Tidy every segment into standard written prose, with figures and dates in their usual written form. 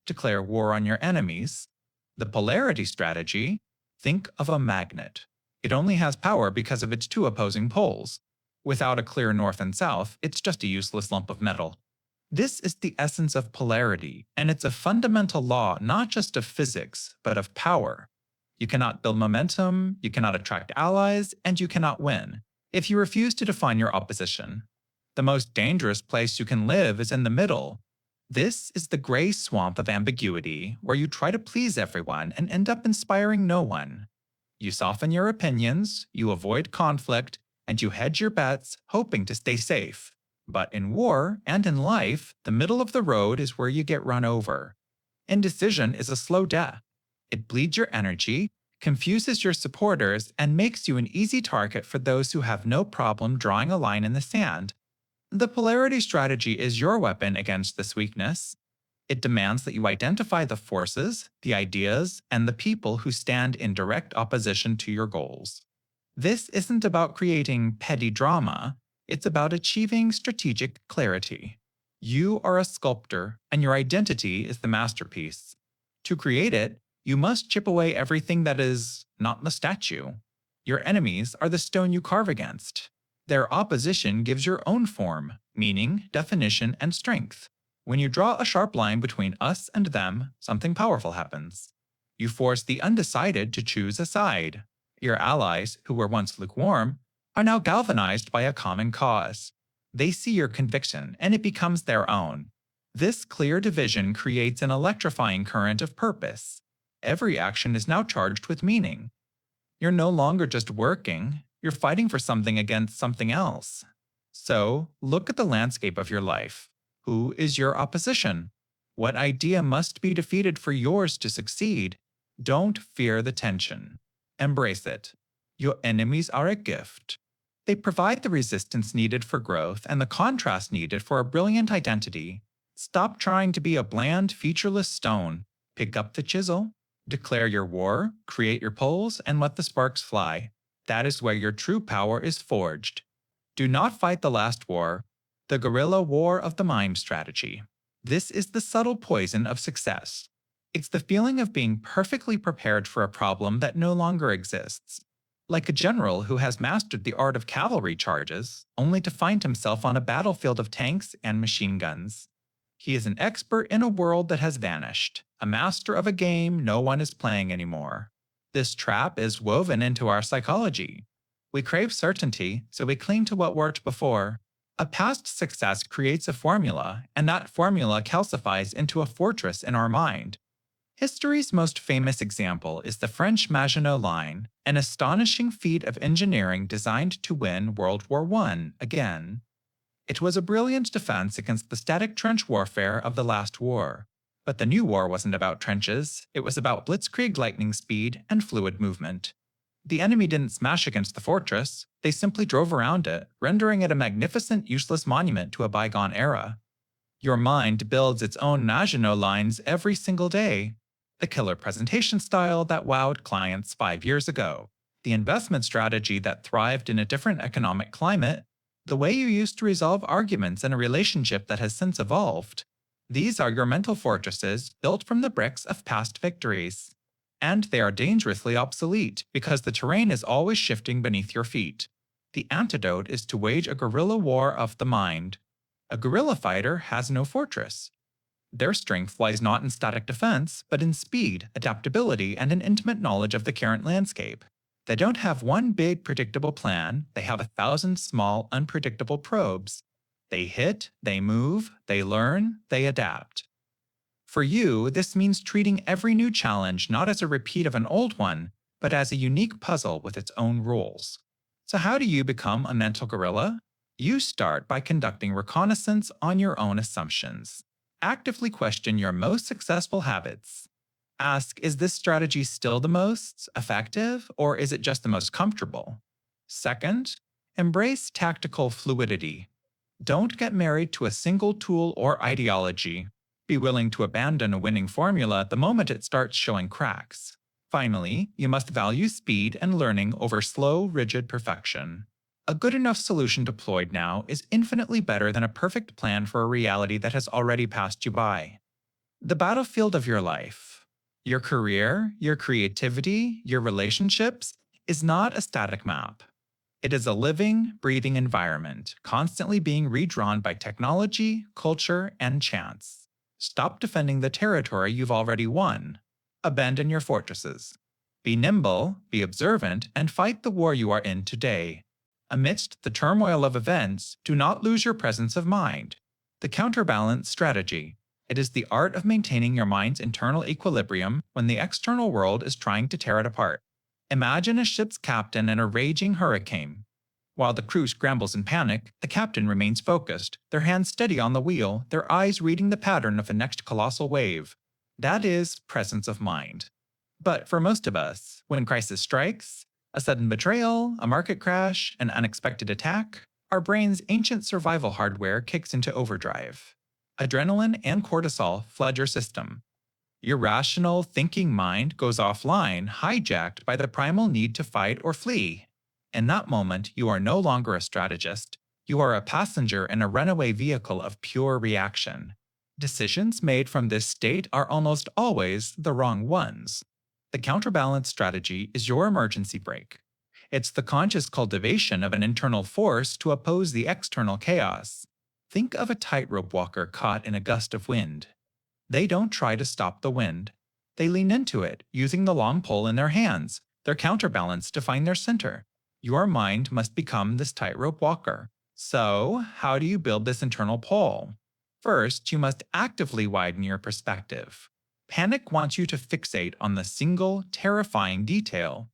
declare war on your enemies. The polarity strategy, think of a magnet. It only has power because of its two opposing poles. Without a clear north and south, it's just a useless lump of metal. This is the essence of polarity, and it's a fundamental law not just of physics, but of power. You cannot build momentum, you cannot attract allies, and you cannot win if you refuse to define your opposition. The most dangerous place you can live is in the middle. This is the gray swamp of ambiguity, where you try to please everyone and end up inspiring no one. You soften your opinions, you avoid conflict, and you hedge your bets, hoping to stay safe. But in war and in life, the middle of the road is where you get run over. Indecision is a slow death. It bleeds your energy, confuses your supporters, and makes you an easy target for those who have no problem drawing a line in the sand. The polarity strategy is your weapon against this weakness. It demands that you identify the forces, the ideas, and the people who stand in direct opposition to your goals. This isn't about creating petty drama, it's about achieving strategic clarity. You are a sculptor, and your identity is the masterpiece. To create it, you must chip away everything that is not the statue. Your enemies are the stone you carve against. Their opposition gives your own form, meaning, definition, and strength. When you draw a sharp line between us and them, something powerful happens. You force the undecided to choose a side. Your allies, who were once lukewarm, are now galvanized by a common cause. They see your conviction, and it becomes their own. This clear division creates an electrifying current of purpose. Every action is now charged with meaning. You're no longer just working, you're fighting for something against something else. So, look at the landscape of your life. Who is your opposition? What idea must be defeated for yours to succeed? Don't fear the tension. Embrace it. Your enemies are a gift. They provide the resistance needed for growth and the contrast needed for a brilliant identity. Stop trying to be a bland, featureless stone. Pick up the chisel. Declare your war, create your poles, and let the sparks fly. That is where your true power is forged. Do not fight the last war, the guerrilla war of the mind strategy. This is the subtle poison of success. It's the feeling of being perfectly prepared for a problem that no longer exists. Like a general who has mastered the art of cavalry charges, only to find himself on a battlefield of tanks and machine guns. He is an expert in a world that has vanished, a master of a game no one is playing anymore. This trap is woven into our psychology. We crave certainty, so we cling to what worked before. A past success creates a formula, and that formula calcifies into a fortress in our mind. History's most famous example is the French Maginot Line, an astonishing feat of engineering designed to win World War I again. It was a brilliant defense against the static trench warfare of the last war. But the new war wasn't about trenches, it was about blitzkrieg lightning speed and fluid movement. The enemy didn't smash against the fortress, they simply drove around it, rendering it a magnificent, useless monument to a bygone era. Your mind builds its own Maginot Lines every single day. The killer presentation style that wowed clients 5 years ago, the investment strategy that thrived in a different economic climate, the way you used to resolve arguments in a relationship that has since evolved. These are your mental fortresses built from the bricks of past victories. And they are dangerously obsolete because the terrain is always shifting beneath your feet. The antidote is to wage a guerrilla war of the mind. A guerrilla fighter has no fortress. Their strength lies not in static defense, but in speed, adaptability, and an intimate knowledge of the current landscape. They don't have one big, predictable plan, they have 1,000 small, unpredictable probes. They hit, they move, they learn, they adapt. For you, this means treating every new challenge not as a repeat of an old one, but as a unique puzzle with its own rules. So how do you become a mental gorilla? You start by conducting reconnaissance on your own assumptions. Actively question your most successful habits. Ask, is this strategy still the most effective, or is it just the most comfortable? Second, embrace tactical fluidity. Don't get married to a single tool or ideology. Be willing to abandon a winning formula the moment it starts showing cracks. Finally, you must value speed and learning over slow, rigid perfection. A good enough solution deployed now is infinitely better than a perfect plan for a reality that has already passed you by. The battlefield of your life, your career, your creativity, your relationships, is not a static map. It is a living, breathing environment, constantly being redrawn by technology, culture, and chance. Stop defending the territory you've already won. Abandon your fortresses. Be nimble, be observant, and fight the war you are in today. Amidst the turmoil of events, do not lose your presence of mind. The counterbalance strategy. It is the art of maintaining your mind's internal equilibrium when the external world is trying to tear it apart. Imagine a ship's captain in a raging hurricane. While the crew scrambles in panic, the captain remains focused, their hands steady on the wheel, their eyes reading the pattern of the next colossal wave. That is presence of mind. But for most of us, when crisis strikes, a sudden betrayal, a market crash, an unexpected attack, our brain's ancient survival hardware kicks into overdrive. Adrenaline and cortisol flood your system. Your rational, thinking mind goes offline, hijacked by the primal need to fight or flee. In that moment, you are no longer a strategist. You are a passenger in a runaway vehicle of pure reaction. Decisions made from this state are almost always the wrong ones. The counterbalance strategy is your emergency brake. It's the conscious cultivation of an internal force to oppose the external chaos. Think of a tightrope walker caught in a gust of wind. They don't try to stop the wind. They lean into it, using the long pole in their hands, their counterbalance to find their center. Your mind must become this tightrope walker. So, how do you build this internal pole? First, you must actively widen your perspective. Panic wants you to fixate on the single, terrifying detail.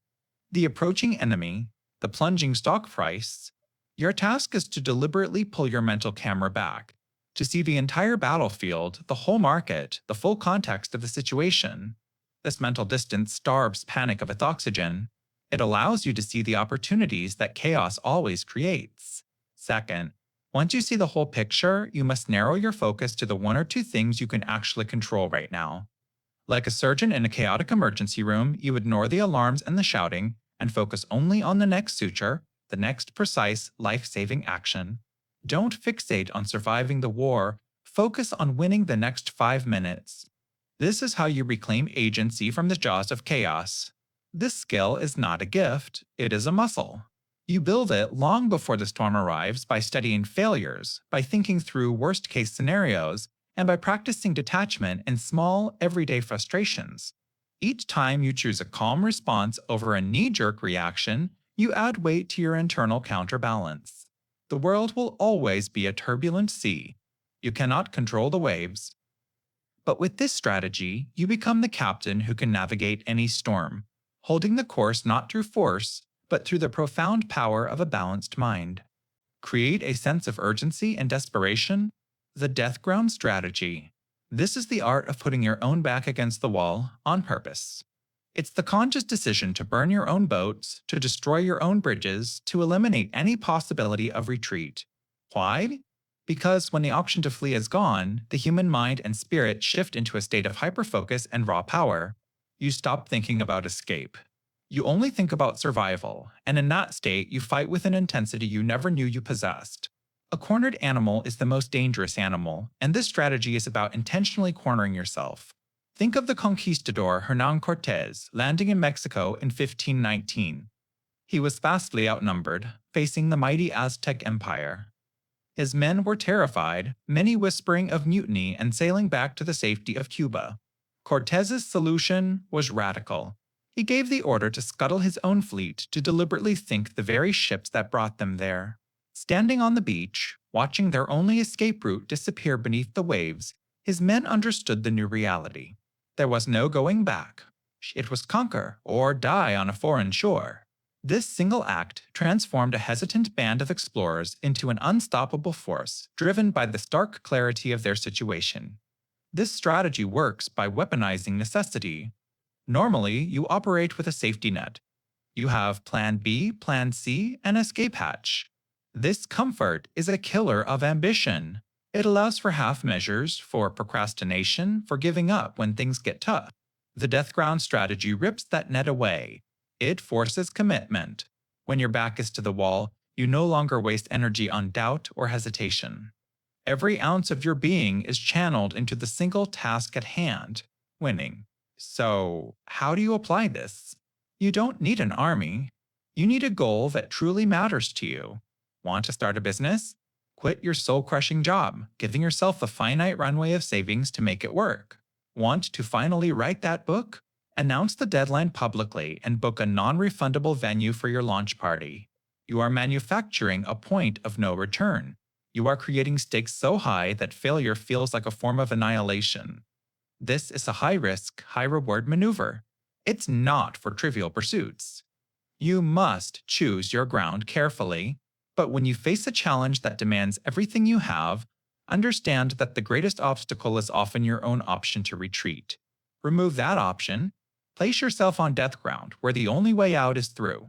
The approaching enemy, the plunging stock price. Your task is to deliberately pull your mental camera back, to see the entire battlefield, the whole market, the full context of the situation. This mental distance starves panic of its oxygen. It allows you to see the opportunities that chaos always creates. Second, once you see the whole picture, you must narrow your focus to the one or two things you can actually control right now. Like a surgeon in a chaotic emergency room, you ignore the alarms and the shouting and focus only on the next suture, the next precise, life-saving action. Don't fixate on surviving the war, focus on winning the next 5 minutes. This is how you reclaim agency from the jaws of chaos. This skill is not a gift, it is a muscle. You build it long before the storm arrives by studying failures, by thinking through worst-case scenarios, and by practicing detachment in small, everyday frustrations. Each time you choose a calm response over a knee-jerk reaction, you add weight to your internal counterbalance. The world will always be a turbulent sea. You cannot control the waves. But with this strategy, you become the captain who can navigate any storm, holding the course not through force, but through the profound power of a balanced mind. Create a sense of urgency and desperation. The death ground strategy. This is the art of putting your own back against the wall on purpose. It's the conscious decision to burn your own boats, to destroy your own bridges, to eliminate any possibility of retreat. Why? Because when the option to flee is gone, the human mind and spirit shift into a state of hyperfocus and raw power. You stop thinking about escape. You only think about survival, and in that state, you fight with an intensity you never knew you possessed. A cornered animal is the most dangerous animal, and this strategy is about intentionally cornering yourself. Think of the conquistador Hernán Cortés landing in Mexico in 1519. He was vastly outnumbered, facing the mighty Aztec Empire. His men were terrified, many whispering of mutiny and sailing back to the safety of Cuba. Cortés's solution was radical. He gave the order to scuttle his own fleet to deliberately sink the very ships that brought them there. Standing on the beach, watching their only escape route disappear beneath the waves, his men understood the new reality. There was no going back. It was conquer or die on a foreign shore. This single act transformed a hesitant band of explorers into an unstoppable force, driven by the stark clarity of their situation. This strategy works by weaponizing necessity. Normally, you operate with a safety net. You have Plan B, Plan C, and escape hatch. This comfort is a killer of ambition. It allows for half measures, for procrastination, for giving up when things get tough. The death ground strategy rips that net away. It forces commitment. When your back is to the wall, you no longer waste energy on doubt or hesitation. Every ounce of your being is channeled into the single task at hand, winning. So, how do you apply this? You don't need an army. You need a goal that truly matters to you. Want to start a business? Quit your soul crushing job, giving yourself a finite runway of savings to make it work. Want to finally write that book? Announce the deadline publicly and book a non refundable venue for your launch party. You are manufacturing a point of no return. You are creating stakes so high that failure feels like a form of annihilation. This is a high risk, high reward maneuver. It's not for trivial pursuits. You must choose your ground carefully, but when you face a challenge that demands everything you have, understand that the greatest obstacle is often your own option to retreat. Remove that option. Place yourself on death ground where the only way out is through.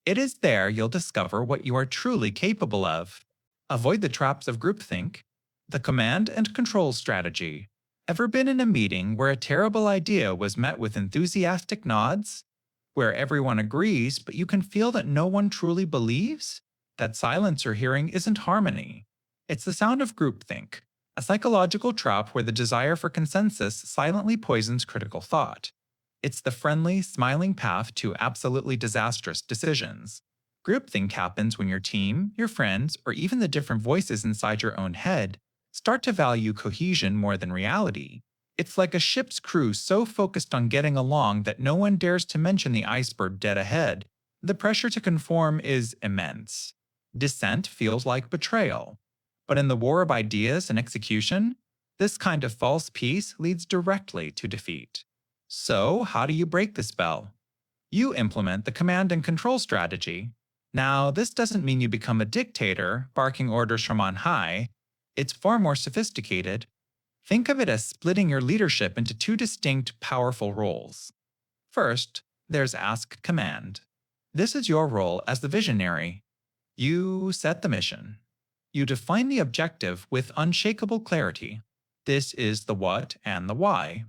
It is there you'll discover what you are truly capable of. Avoid the traps of groupthink. The command and control strategy. Ever been in a meeting where a terrible idea was met with enthusiastic nods? Where everyone agrees, but you can feel that no one truly believes? That silence you're hearing isn't harmony. It's the sound of groupthink, a psychological trap where the desire for consensus silently poisons critical thought. It's the friendly, smiling path to absolutely disastrous decisions. Groupthink happens when your team, your friends, or even the different voices inside your own head start to value cohesion more than reality. It's like a ship's crew so focused on getting along that no one dares to mention the iceberg dead ahead. The pressure to conform is immense. Dissent feels like betrayal. But in the war of ideas and execution, this kind of false peace leads directly to defeat. So, how do you break the spell? You implement the command and control strategy. Now, this doesn't mean you become a dictator, barking orders from on high. It's far more sophisticated. Think of it as splitting your leadership into two distinct, powerful roles. First, there's ask command. This is your role as the visionary. You set the mission. You define the objective with unshakable clarity. This is the what and the why.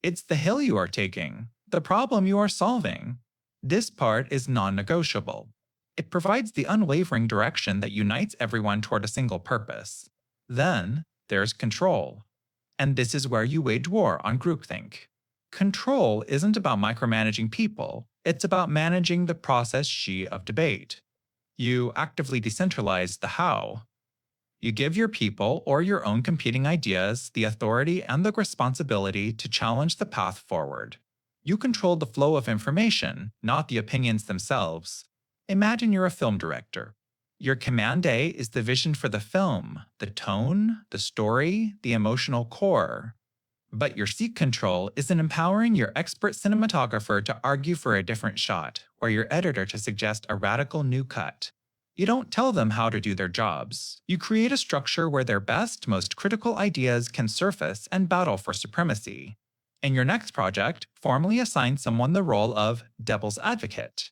It's the hill you are taking, the problem you are solving. This part is non-negotiable. It provides the unwavering direction that unites everyone toward a single purpose. Then, there's control. And this is where you wage war on groupthink. Control isn't about micromanaging people, it's about managing the process of debate. You actively decentralize the how. You give your people or your own competing ideas the authority and the responsibility to challenge the path forward. You control the flow of information, not the opinions themselves. Imagine you're a film director. Your command A is the vision for the film, the tone, the story, the emotional core. But your seek control is in empowering your expert cinematographer to argue for a different shot, or your editor to suggest a radical new cut. You don't tell them how to do their jobs. You create a structure where their best, most critical ideas can surface and battle for supremacy. In your next project, formally assign someone the role of devil's advocate.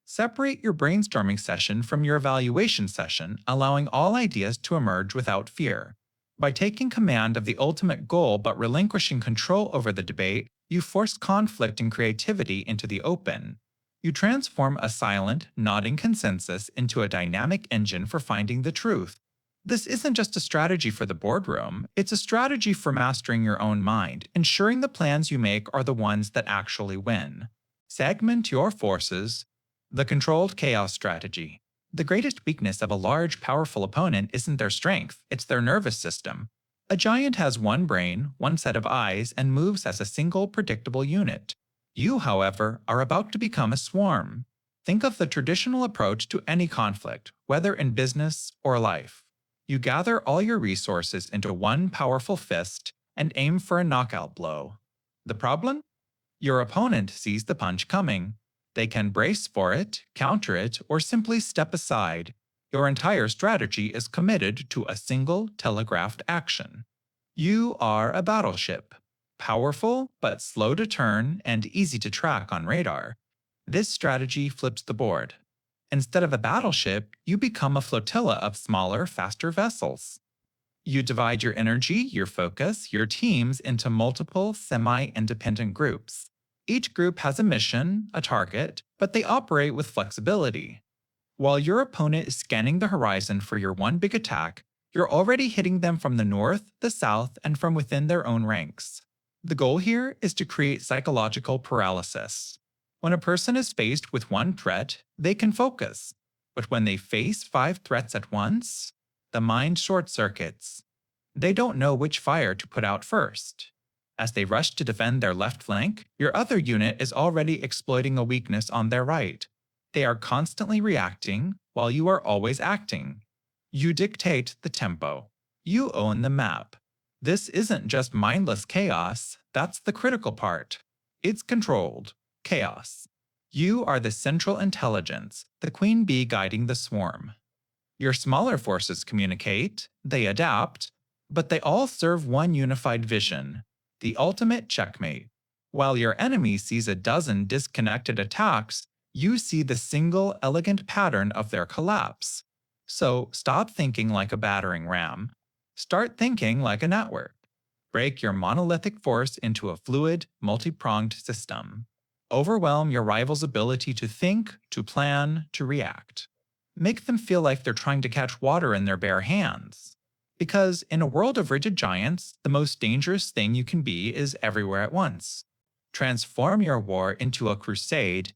Separate your brainstorming session from your evaluation session, allowing all ideas to emerge without fear. By taking command of the ultimate goal but relinquishing control over the debate, you force conflict and creativity into the open. You transform a silent, nodding consensus into a dynamic engine for finding the truth. This isn't just a strategy for the boardroom, it's a strategy for mastering your own mind, ensuring the plans you make are the ones that actually win. Segment your forces. The controlled chaos strategy. The greatest weakness of a large, powerful opponent isn't their strength, it's their nervous system. A giant has one brain, one set of eyes, and moves as a single, predictable unit. You, however, are about to become a swarm. Think of the traditional approach to any conflict, whether in business or life. You gather all your resources into one powerful fist and aim for a knockout blow. The problem? Your opponent sees the punch coming. They can brace for it, counter it, or simply step aside. Your entire strategy is committed to a single telegraphed action. You are a battleship. Powerful, but slow to turn and easy to track on radar. This strategy flips the board. Instead of a battleship, you become a flotilla of smaller, faster vessels. You divide your energy, your focus, your teams into multiple, semi-independent groups. Each group has a mission, a target, but they operate with flexibility. While your opponent is scanning the horizon for your one big attack, You're already hitting them from the north, the south, and from within their own ranks. The goal here is to create psychological paralysis. When a person is faced with one threat, they can focus. But when they face 5 threats at once, the mind short circuits. They don't know which fire to put out first. As they rush to defend their left flank, your other unit is already exploiting a weakness on their right. They are constantly reacting while you are always acting. You dictate the tempo. You own the map. This isn't just mindless chaos, that's the critical part. It's controlled chaos. You are the central intelligence, the queen bee guiding the swarm. Your smaller forces communicate, they adapt, but they all serve one unified vision, the ultimate checkmate. While your enemy sees a dozen disconnected attacks, you see the single elegant pattern of their collapse. So stop thinking like a battering ram. Start thinking like a network. Break your monolithic force into a fluid, multi-pronged system. Overwhelm your rival's ability to think, to plan, to react. Make them feel like they're trying to catch water in their bare hands. Because in a world of rigid giants, the most dangerous thing you can be is everywhere at once. Transform your war into a crusade.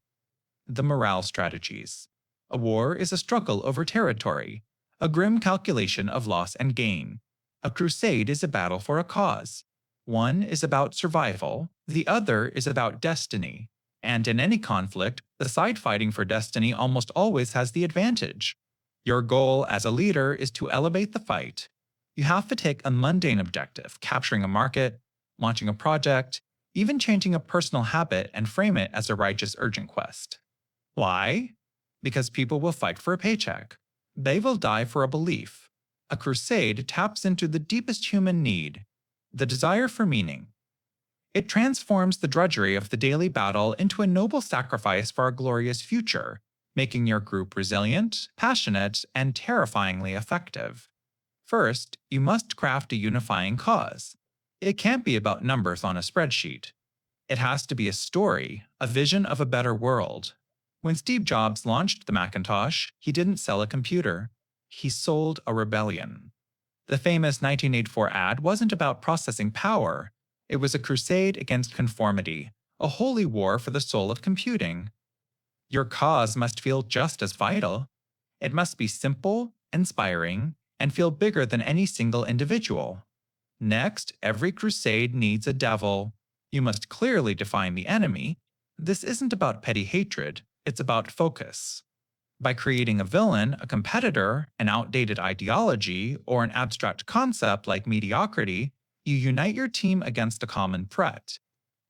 The morale strategies. A war is a struggle over territory, a grim calculation of loss and gain. A crusade is a battle for a cause. One is about survival, the other is about destiny. And in any conflict, the side fighting for destiny almost always has the advantage. Your goal as a leader is to elevate the fight. You have to take a mundane objective, capturing a market, launching a project, even changing a personal habit and frame it as a righteous urgent quest. Why? Because people will fight for a paycheck. They will die for a belief. A crusade taps into the deepest human need, the desire for meaning. It transforms the drudgery of the daily battle into a noble sacrifice for a glorious future, making your group resilient, passionate, and terrifyingly effective. First, you must craft a unifying cause. It can't be about numbers on a spreadsheet. It has to be a story, a vision of a better world. When Steve Jobs launched the Macintosh, he didn't sell a computer. He sold a rebellion. The famous 1984 ad wasn't about processing power. It was a crusade against conformity, a holy war for the soul of computing. Your cause must feel just as vital. It must be simple, inspiring, and feel bigger than any single individual. Next, every crusade needs a devil. You must clearly define the enemy. This isn't about petty hatred, it's about focus. By creating a villain, a competitor, an outdated ideology, or an abstract concept like mediocrity, you unite your team against a common threat.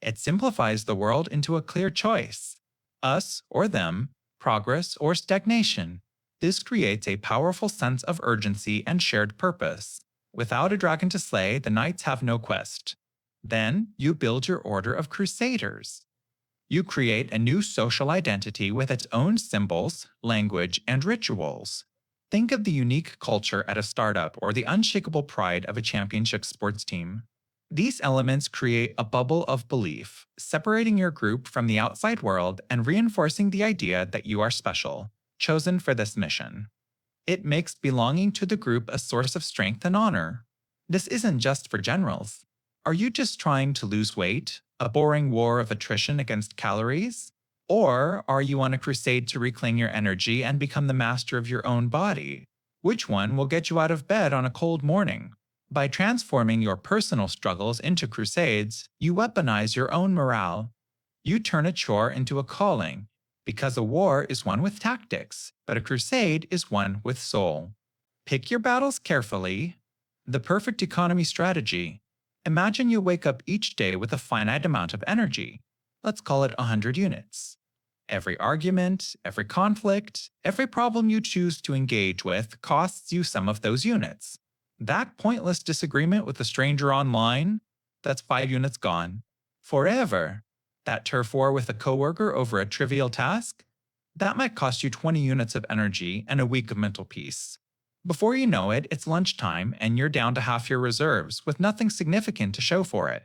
It simplifies the world into a clear choice: us or them, progress or stagnation. This creates a powerful sense of urgency and shared purpose. Without a dragon to slay, the knights have no quest. Then you build your order of crusaders. You create a new social identity with its own symbols, language, and rituals. Think of the unique culture at a startup or the unshakable pride of a championship sports team. These elements create a bubble of belief, separating your group from the outside world and reinforcing the idea that you are special, chosen for this mission. It makes belonging to the group a source of strength and honor. This isn't just for generals. Are you just trying to lose weight, a boring war of attrition against calories? Or are you on a crusade to reclaim your energy and become the master of your own body? Which one will get you out of bed on a cold morning? By transforming your personal struggles into crusades, you weaponize your own morale. You turn a chore into a calling, because a war is won with tactics, but a crusade is won with soul. Pick your battles carefully. The perfect economy strategy. Imagine you wake up each day with a finite amount of energy. Let's call it 100 units. Every argument, every conflict, every problem you choose to engage with costs you some of those units. That pointless disagreement with a stranger online, that's 5 units gone. Forever. That turf war with a coworker over a trivial task, that might cost you 20 units of energy and a week of mental peace. Before you know it, it's lunchtime and you're down to half your reserves with nothing significant to show for it.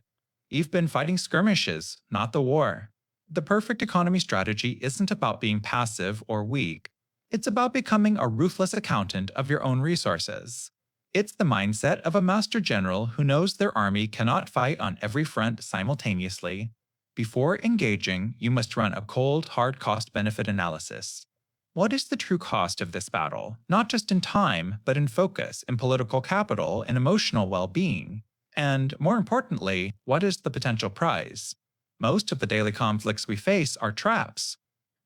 You've been fighting skirmishes, not the war. The perfect economy strategy isn't about being passive or weak. It's about becoming a ruthless accountant of your own resources. It's the mindset of a master general who knows their army cannot fight on every front simultaneously. Before engaging, you must run a cold, hard cost-benefit analysis. What is the true cost of this battle, not just in time, but in focus, in political capital, and emotional well-being? And, more importantly, what is the potential prize? Most of the daily conflicts we face are traps.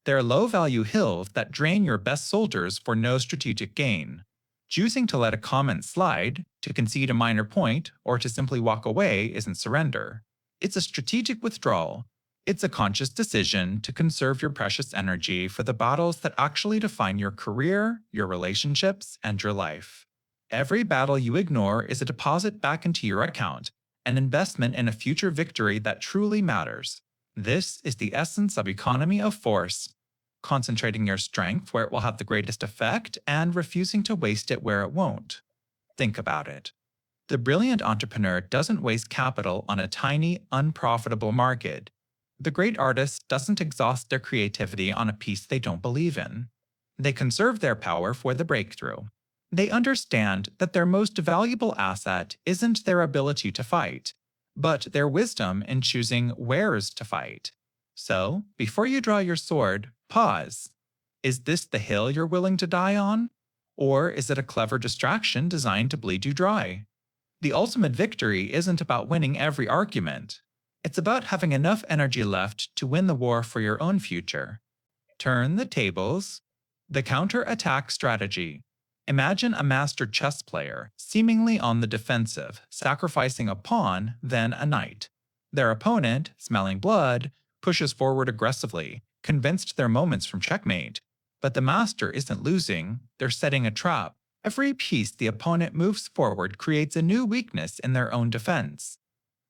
They're low-value hills that drain your best soldiers for no strategic gain. Choosing to let a comment slide, to concede a minor point, or to simply walk away isn't surrender. It's a strategic withdrawal. It's a conscious decision to conserve your precious energy for the battles that actually define your career, your relationships, and your life. Every battle you ignore is a deposit back into your account, an investment in a future victory that truly matters. This is the essence of economy of force. Concentrating your strength where it will have the greatest effect and refusing to waste it where it won't. Think about it. The brilliant entrepreneur doesn't waste capital on a tiny, unprofitable market. The great artist doesn't exhaust their creativity on a piece they don't believe in. They conserve their power for the breakthrough. They understand that their most valuable asset isn't their ability to fight, but their wisdom in choosing wheres to fight. So, before you draw your sword, pause. Is this the hill you're willing to die on? Or is it a clever distraction designed to bleed you dry? The ultimate victory isn't about winning every argument. It's about having enough energy left to win the war for your own future. Turn the tables. The counter-attack strategy. Imagine a master chess player, seemingly on the defensive, sacrificing a pawn, then a knight. Their opponent, smelling blood, pushes forward aggressively, convinced they're moments from checkmate. But the master isn't losing, they're setting a trap. Every piece the opponent moves forward creates a new weakness in their own defense.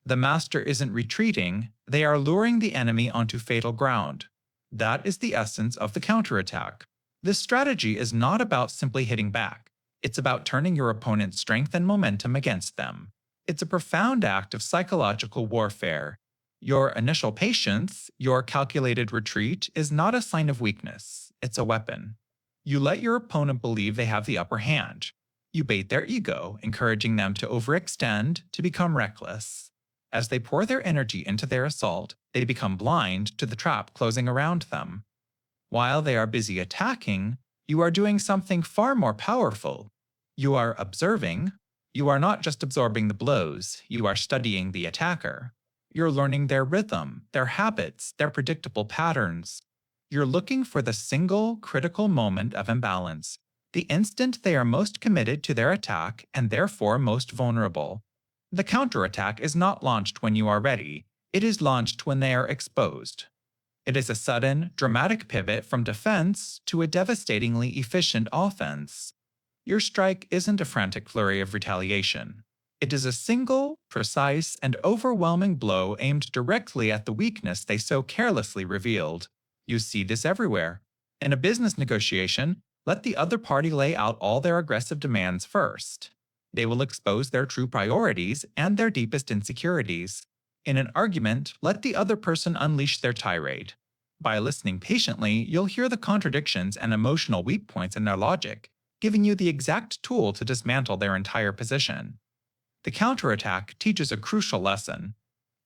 The master isn't retreating, they are luring the enemy onto fatal ground. That is the essence of the counterattack. This strategy is not about simply hitting back. It's about turning your opponent's strength and momentum against them. It's a profound act of psychological warfare. Your initial patience, your calculated retreat, is not a sign of weakness. It's a weapon. You let your opponent believe they have the upper hand. You bait their ego, encouraging them to overextend, to become reckless. As they pour their energy into their assault, they become blind to the trap closing around them. While they are busy attacking, you are doing something far more powerful. You are observing. You are not just absorbing the blows, you are studying the attacker. You're learning their rhythm, their habits, their predictable patterns. You're looking for the single critical moment of imbalance, the instant they are most committed to their attack and therefore most vulnerable. The counterattack is not launched when you are ready, it is launched when they are exposed. It is a sudden, dramatic pivot from defense to a devastatingly efficient offense. Your strike isn't a frantic flurry of retaliation. It is a single, precise, and overwhelming blow aimed directly at the weakness they so carelessly revealed. You see this everywhere. In a business negotiation, let the other party lay out all their aggressive demands first. They will expose their true priorities and their deepest insecurities. In an argument, let the other person unleash their tirade. By listening patiently, you'll hear the contradictions and emotional weak points in their logic, giving you the exact tool to dismantle their entire position. The counterattack teaches a crucial lesson.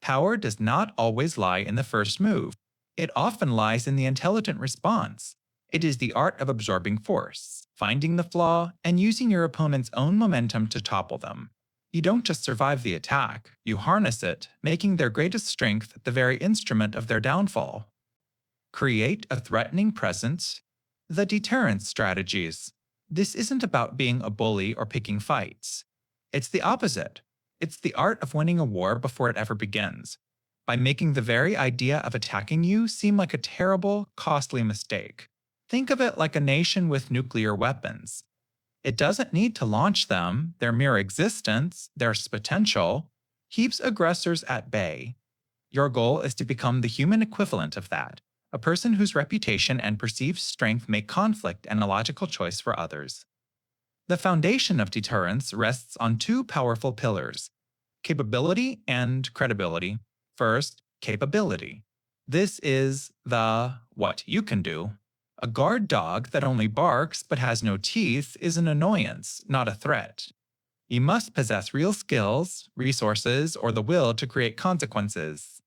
Power does not always lie in the first move. It often lies in the intelligent response. It is the art of absorbing force, finding the flaw, and using your opponent's own momentum to topple them. You don't just survive the attack, you harness it, making their greatest strength the very instrument of their downfall. Create a threatening presence. The deterrence strategies. This isn't about being a bully or picking fights. It's the opposite. It's the art of winning a war before it ever begins, by making the very idea of attacking you seem like a terrible, costly mistake. Think of it like a nation with nuclear weapons. It doesn't need to launch them, their mere existence, their potential, keeps aggressors at bay. Your goal is to become the human equivalent of that, a person whose reputation and perceived strength make conflict an illogical choice for others. The foundation of deterrence rests on two powerful pillars: capability and credibility. First, capability. This is the what you can do. A guard dog that only barks but has no teeth is an annoyance, not a threat. You must possess real skills, resources, or the will to create consequences.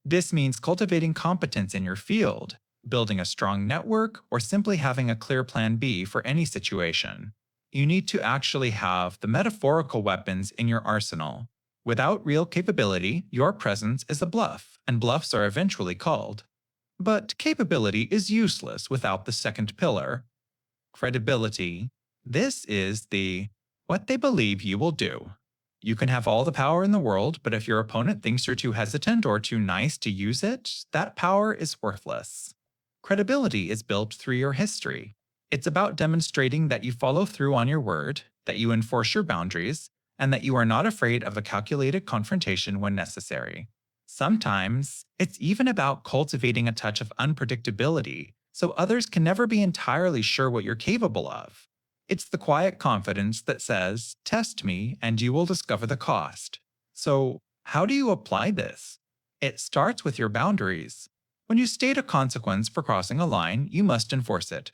This means cultivating competence in your field, building a strong network, or simply having a clear plan B for any situation. You need to actually have the metaphorical weapons in your arsenal. Without real capability, your presence is a bluff, and bluffs are eventually called. But capability is useless without the second pillar, credibility. This is the what they believe you will do. You can have all the power in the world, but if your opponent thinks you're too hesitant or too nice to use it, that power is worthless. Credibility is built through your history. It's about demonstrating that you follow through on your word, that you enforce your boundaries, and that you are not afraid of a calculated confrontation when necessary. Sometimes, it's even about cultivating a touch of unpredictability so others can never be entirely sure what you're capable of. It's the quiet confidence that says, test me and you will discover the cost. So, how do you apply this? It starts with your boundaries. When you state a consequence for crossing a line, you must enforce it.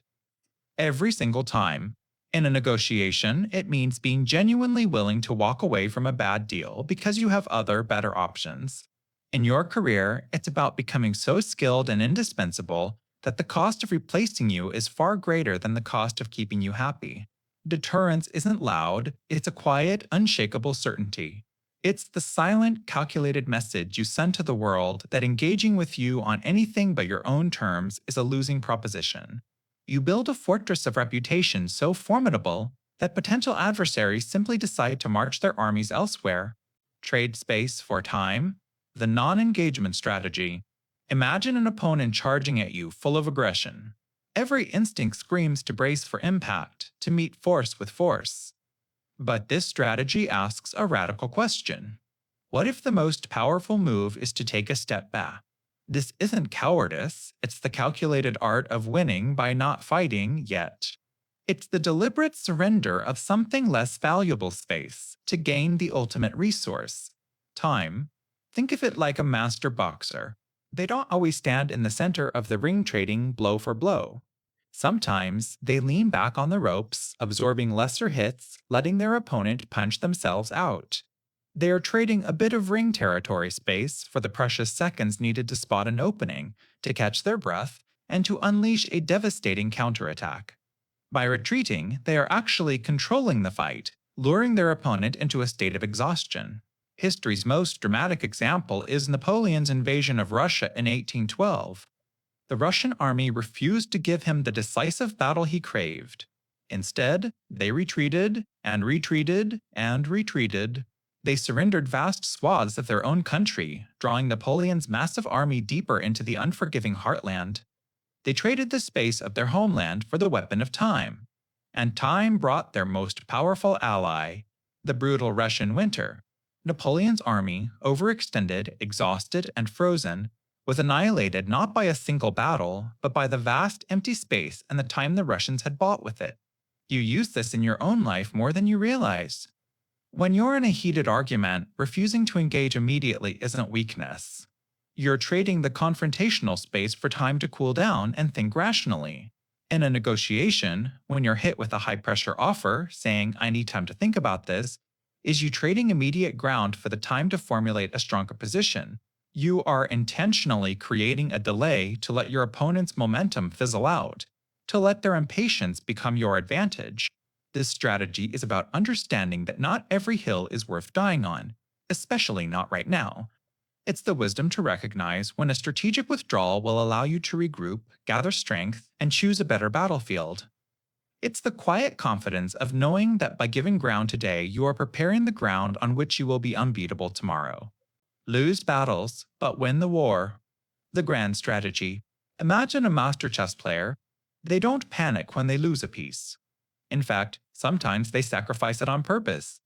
Every single time. In a negotiation, it means being genuinely willing to walk away from a bad deal because you have other, better options. In your career, it's about becoming so skilled and indispensable that the cost of replacing you is far greater than the cost of keeping you happy. Deterrence isn't loud, it's a quiet, unshakable certainty. It's the silent, calculated message you send to the world that engaging with you on anything but your own terms is a losing proposition. You build a fortress of reputation so formidable that potential adversaries simply decide to march their armies elsewhere. Trade space for time. The non-engagement strategy. Imagine an opponent charging at you full of aggression. Every instinct screams to brace for impact, to meet force with force. But this strategy asks a radical question. What if the most powerful move is to take a step back? This isn't cowardice, it's the calculated art of winning by not fighting yet. It's the deliberate surrender of something less valuable space to gain the ultimate resource, time. Think of it like a master boxer. They don't always stand in the center of the ring trading blow for blow. Sometimes they lean back on the ropes, absorbing lesser hits, letting their opponent punch themselves out. They are trading a bit of ring territory space for the precious seconds needed to spot an opening, to catch their breath, and to unleash a devastating counterattack. By retreating, they are actually controlling the fight, luring their opponent into a state of exhaustion. History's most dramatic example is Napoleon's invasion of Russia in 1812. The Russian army refused to give him the decisive battle he craved. Instead, they retreated and retreated and retreated. They surrendered vast swaths of their own country, drawing Napoleon's massive army deeper into the unforgiving heartland. They traded the space of their homeland for the weapon of time. And time brought their most powerful ally, the brutal Russian winter. Napoleon's army, overextended, exhausted, and frozen, was annihilated not by a single battle, but by the vast empty space and the time the Russians had bought with it. You use this in your own life more than you realize. When you're in a heated argument, refusing to engage immediately isn't weakness. You're trading the confrontational space for time to cool down and think rationally. In a negotiation, when you're hit with a high-pressure offer, saying, "I need time to think about this," is you trading immediate ground for the time to formulate a stronger position. You are intentionally creating a delay to let your opponent's momentum fizzle out, to let their impatience become your advantage. This strategy is about understanding that not every hill is worth dying on, especially not right now. It's the wisdom to recognize when a strategic withdrawal will allow you to regroup, gather strength, and choose a better battlefield. It's the quiet confidence of knowing that by giving ground today, you are preparing the ground on which you will be unbeatable tomorrow. Lose battles, but win the war. The grand strategy. Imagine a master chess player. They don't panic when they lose a piece. In fact, sometimes they sacrifice it on purpose.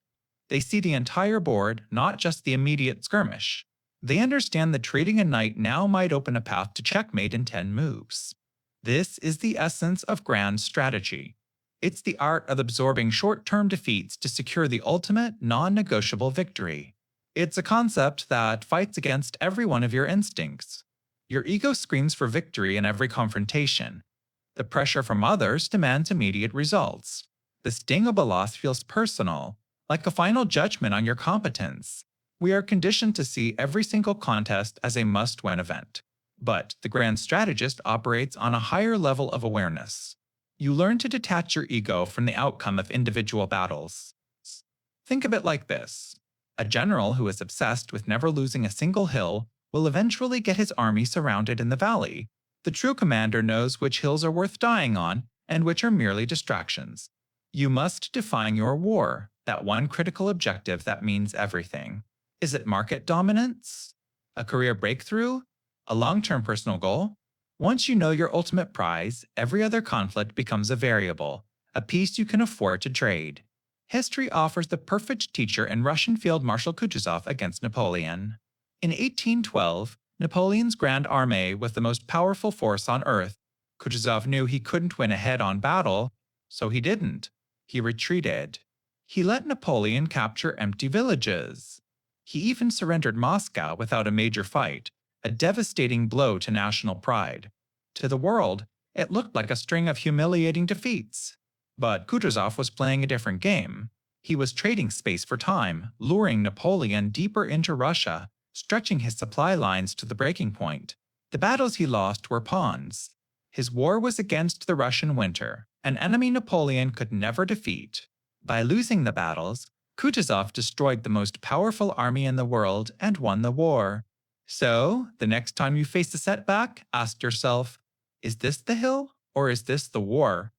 They see the entire board, not just the immediate skirmish. They understand that trading a knight now might open a path to checkmate in 10 moves. This is the essence of grand strategy. It's the art of absorbing short-term defeats to secure the ultimate, non-negotiable victory. It's a concept that fights against every one of your instincts. Your ego screams for victory in every confrontation. The pressure from others demands immediate results. The sting of a loss feels personal. like a final judgment on your competence. We are conditioned to see every single contest as a must-win event. But the grand strategist operates on a higher level of awareness. You learn to detach your ego from the outcome of individual battles. Think of it like this. A general who is obsessed with never losing a single hill will eventually get his army surrounded in the valley. The true commander knows which hills are worth dying on and which are merely distractions. You must define your war, that one critical objective that means everything. Is it market dominance? A career breakthrough? A long-term personal goal? Once you know your ultimate prize, every other conflict becomes a variable, a piece you can afford to trade. History offers the perfect teacher in Russian Field Marshal Kutuzov against Napoleon. In 1812, Napoleon's Grand Armée was the most powerful force on earth. Kutuzov knew he couldn't win a head-on battle, so he didn't. He retreated. He let Napoleon capture empty villages. He even surrendered Moscow without a major fight, a devastating blow to national pride. To the world, it looked like a string of humiliating defeats. But Kutuzov was playing a different game. He was trading space for time, luring Napoleon deeper into Russia, stretching his supply lines to the breaking point. The battles he lost were pawns. His war was against the Russian winter, an enemy Napoleon could never defeat. By losing the battles, Kutuzov destroyed the most powerful army in the world and won the war. So, the next time you face a setback, ask yourself, is this the hill or is this the war?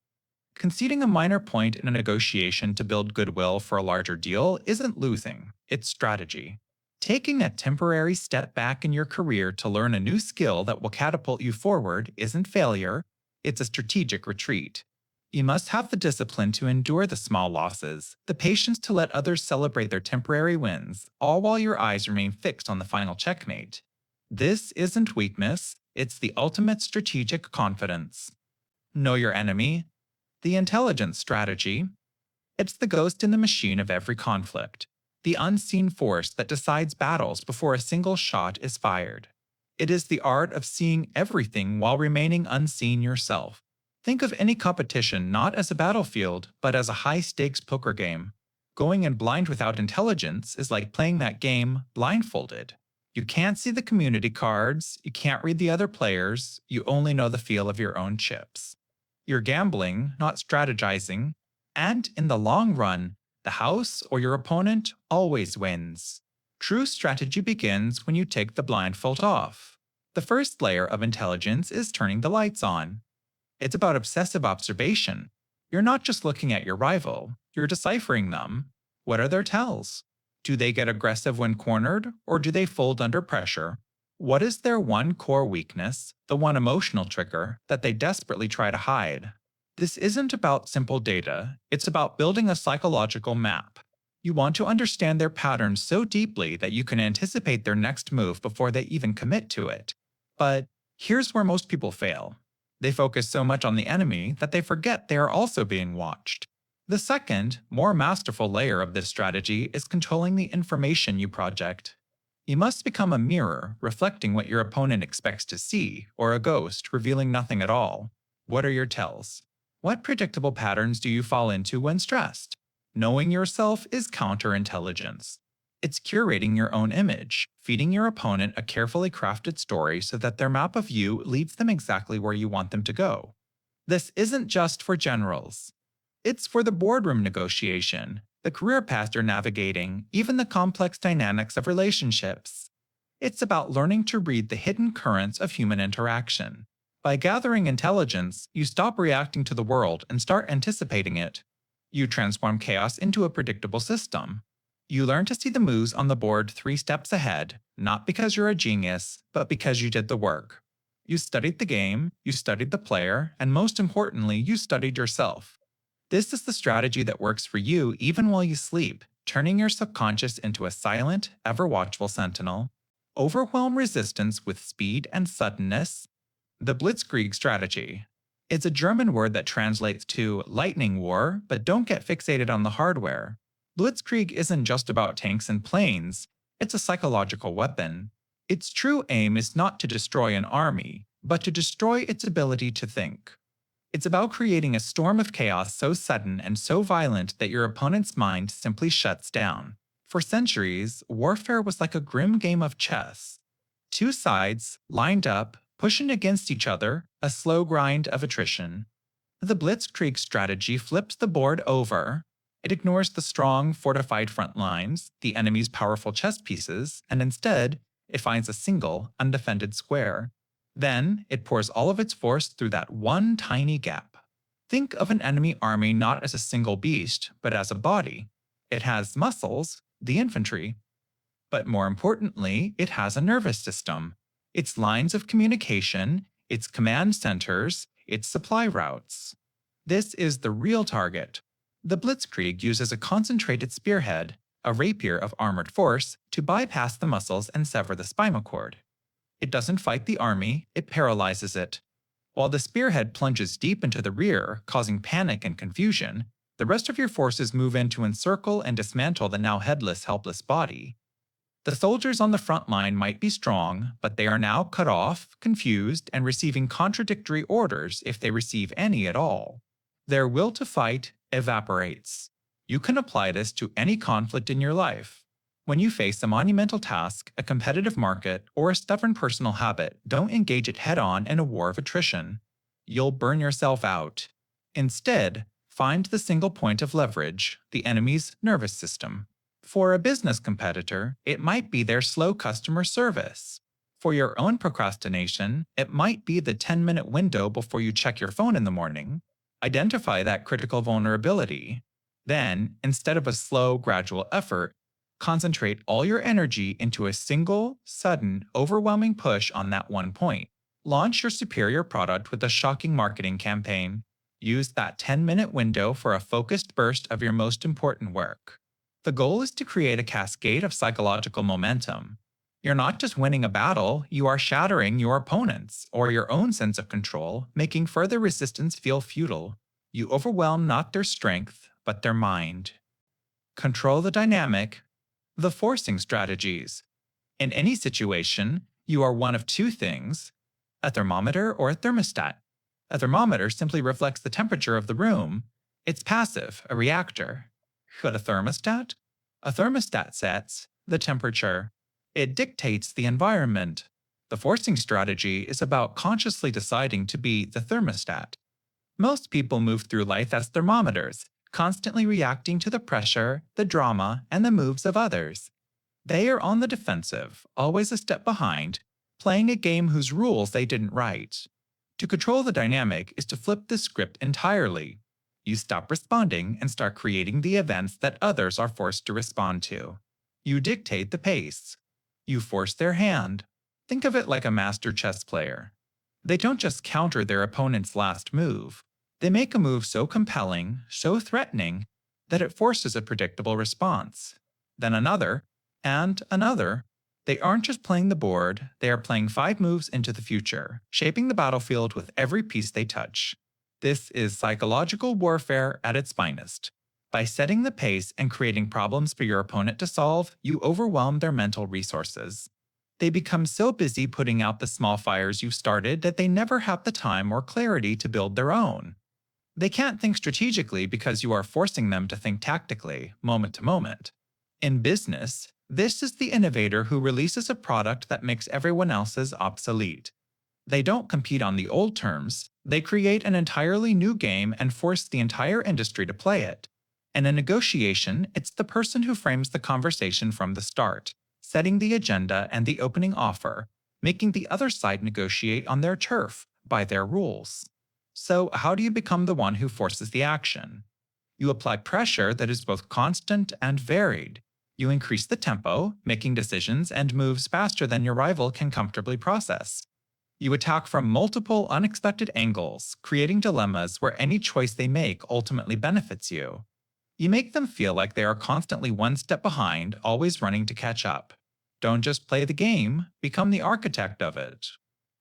Conceding a minor point in a negotiation to build goodwill for a larger deal isn't losing, it's strategy. Taking a temporary step back in your career to learn a new skill that will catapult you forward isn't failure, it's a strategic retreat. You must have the discipline to endure the small losses, the patience to let others celebrate their temporary wins, all while your eyes remain fixed on the final checkmate. This isn't weakness, it's the ultimate strategic confidence. Know your enemy. The intelligence strategy. It's the ghost in the machine of every conflict, the unseen force that decides battles before a single shot is fired. It is the art of seeing everything while remaining unseen yourself. Think of any competition not as a battlefield, but as a high-stakes poker game. Going in blind without intelligence is like playing that game blindfolded. You can't see the community cards, you can't read the other players, you only know the feel of your own chips. You're gambling, not strategizing, and in the long run, the house or your opponent always wins. True strategy begins when you take the blindfold off. The first layer of intelligence is turning the lights on. It's about obsessive observation. You're not just looking at your rival, you're deciphering them. What are their tells? Do they get aggressive when cornered, or do they fold under pressure? What is their one core weakness, the one emotional trigger, that they desperately try to hide? This isn't about simple data, it's about building a psychological map. You want to understand their patterns so deeply that you can anticipate their next move before they even commit to it. But here's where most people fail. They focus so much on the enemy that they forget they are also being watched. The second, more masterful layer of this strategy is controlling the information you project. You must become a mirror, reflecting what your opponent expects to see, or a ghost, revealing nothing at all. What are your tells? What predictable patterns do you fall into when stressed? Knowing yourself is counterintelligence. It's curating your own image, feeding your opponent a carefully crafted story so that their map of you leads them exactly where you want them to go. This isn't just for generals. It's for the boardroom negotiation, the career path you're navigating, even the complex dynamics of relationships. It's about learning to read the hidden currents of human interaction. By gathering intelligence, you stop reacting to the world and start anticipating it. You transform chaos into a predictable system. You learn to see the moves on the board 3 steps ahead, not because you're a genius, but because you did the work. You studied the game, you studied the player, and most importantly, you studied yourself. This is the strategy that works for you even while you sleep, turning your subconscious into a silent, ever-watchful sentinel. Overwhelm resistance with speed and suddenness. The Blitzkrieg strategy. It's a German word that translates to lightning war, but don't get fixated on the hardware. Blitzkrieg isn't just about tanks and planes, it's a psychological weapon. Its true aim is not to destroy an army, but to destroy its ability to think. It's about creating a storm of chaos so sudden and so violent that your opponent's mind simply shuts down. For centuries, warfare was like a grim game of chess. Two sides, lined up, pushing against each other, a slow grind of attrition. The blitzkrieg strategy flips the board over. It ignores the strong, fortified front lines, the enemy's powerful chess pieces, and instead, it finds a single, undefended square. Then, it pours all of its force through that one tiny gap. Think of an enemy army not as a single beast, but as a body. It has muscles, the infantry. But more importantly, it has a nervous system. Its lines of communication, its command centers, its supply routes. This is the real target. The blitzkrieg uses a concentrated spearhead, a rapier of armored force, to bypass the muscles and sever the spinal cord. It doesn't fight the army, it paralyzes it. While the spearhead plunges deep into the rear, causing panic and confusion, the rest of your forces move in to encircle and dismantle the now headless, helpless body. The soldiers on the front line might be strong, but they are now cut off, confused, and receiving contradictory orders if they receive any at all. Their will to fight evaporates. You can apply this to any conflict in your life. When you face a monumental task, a competitive market, or a stubborn personal habit, don't engage it head-on in a war of attrition. You'll burn yourself out. Instead, find the single point of leverage, the enemy's nervous system. For a business competitor, it might be their slow customer service. For your own procrastination, it might be the 10-minute window before you check your phone in the morning. Identify that critical vulnerability. Then, instead of a slow, gradual effort, concentrate all your energy into a single, sudden, overwhelming push on that one point. Launch your superior product with a shocking marketing campaign. Use that 10-minute window for a focused burst of your most important work. The goal is to create a cascade of psychological momentum. You're not just winning a battle, you are shattering your opponents or your own sense of control, making further resistance feel futile. You overwhelm not their strength, but their mind. Control the dynamic. The forcing strategies. In any situation, you are one of two things: a thermometer or a thermostat. A thermometer simply reflects the temperature of the room. It's passive, a reactor. But a thermostat? A thermostat sets the temperature. It dictates the environment. The forcing strategy is about consciously deciding to be the thermostat. Most people move through life as thermometers, constantly reacting to the pressure, the drama, and the moves of others. They are on the defensive, always a step behind, playing a game whose rules they didn't write. To control the dynamic is to flip the script entirely. You stop responding and start creating the events that others are forced to respond to. You dictate the pace. You force their hand. Think of it like a master chess player. They don't just counter their opponent's last move. They make a move so compelling, so threatening, that it forces a predictable response. Then another, and another. They aren't just playing the board, they are playing 5 moves into the future, shaping the battlefield with every piece they touch. This is psychological warfare at its finest. By setting the pace and creating problems for your opponent to solve, you overwhelm their mental resources. They become so busy putting out the small fires you've started that they never have the time or clarity to build their own. They can't think strategically because you are forcing them to think tactically, moment to moment. In business, this is the innovator who releases a product that makes everyone else's obsolete. They don't compete on the old terms, they create an entirely new game and force the entire industry to play it. In a negotiation, it's the person who frames the conversation from the start, setting the agenda and the opening offer, making the other side negotiate on their turf, by their rules. So, how do you become the one who forces the action? You apply pressure that is both constant and varied. You increase the tempo, making decisions and moves faster than your rival can comfortably process. You attack from multiple unexpected angles, creating dilemmas where any choice they make ultimately benefits you. You make them feel like they are constantly one step behind, always running to catch up. Don't just play the game, become the architect of it.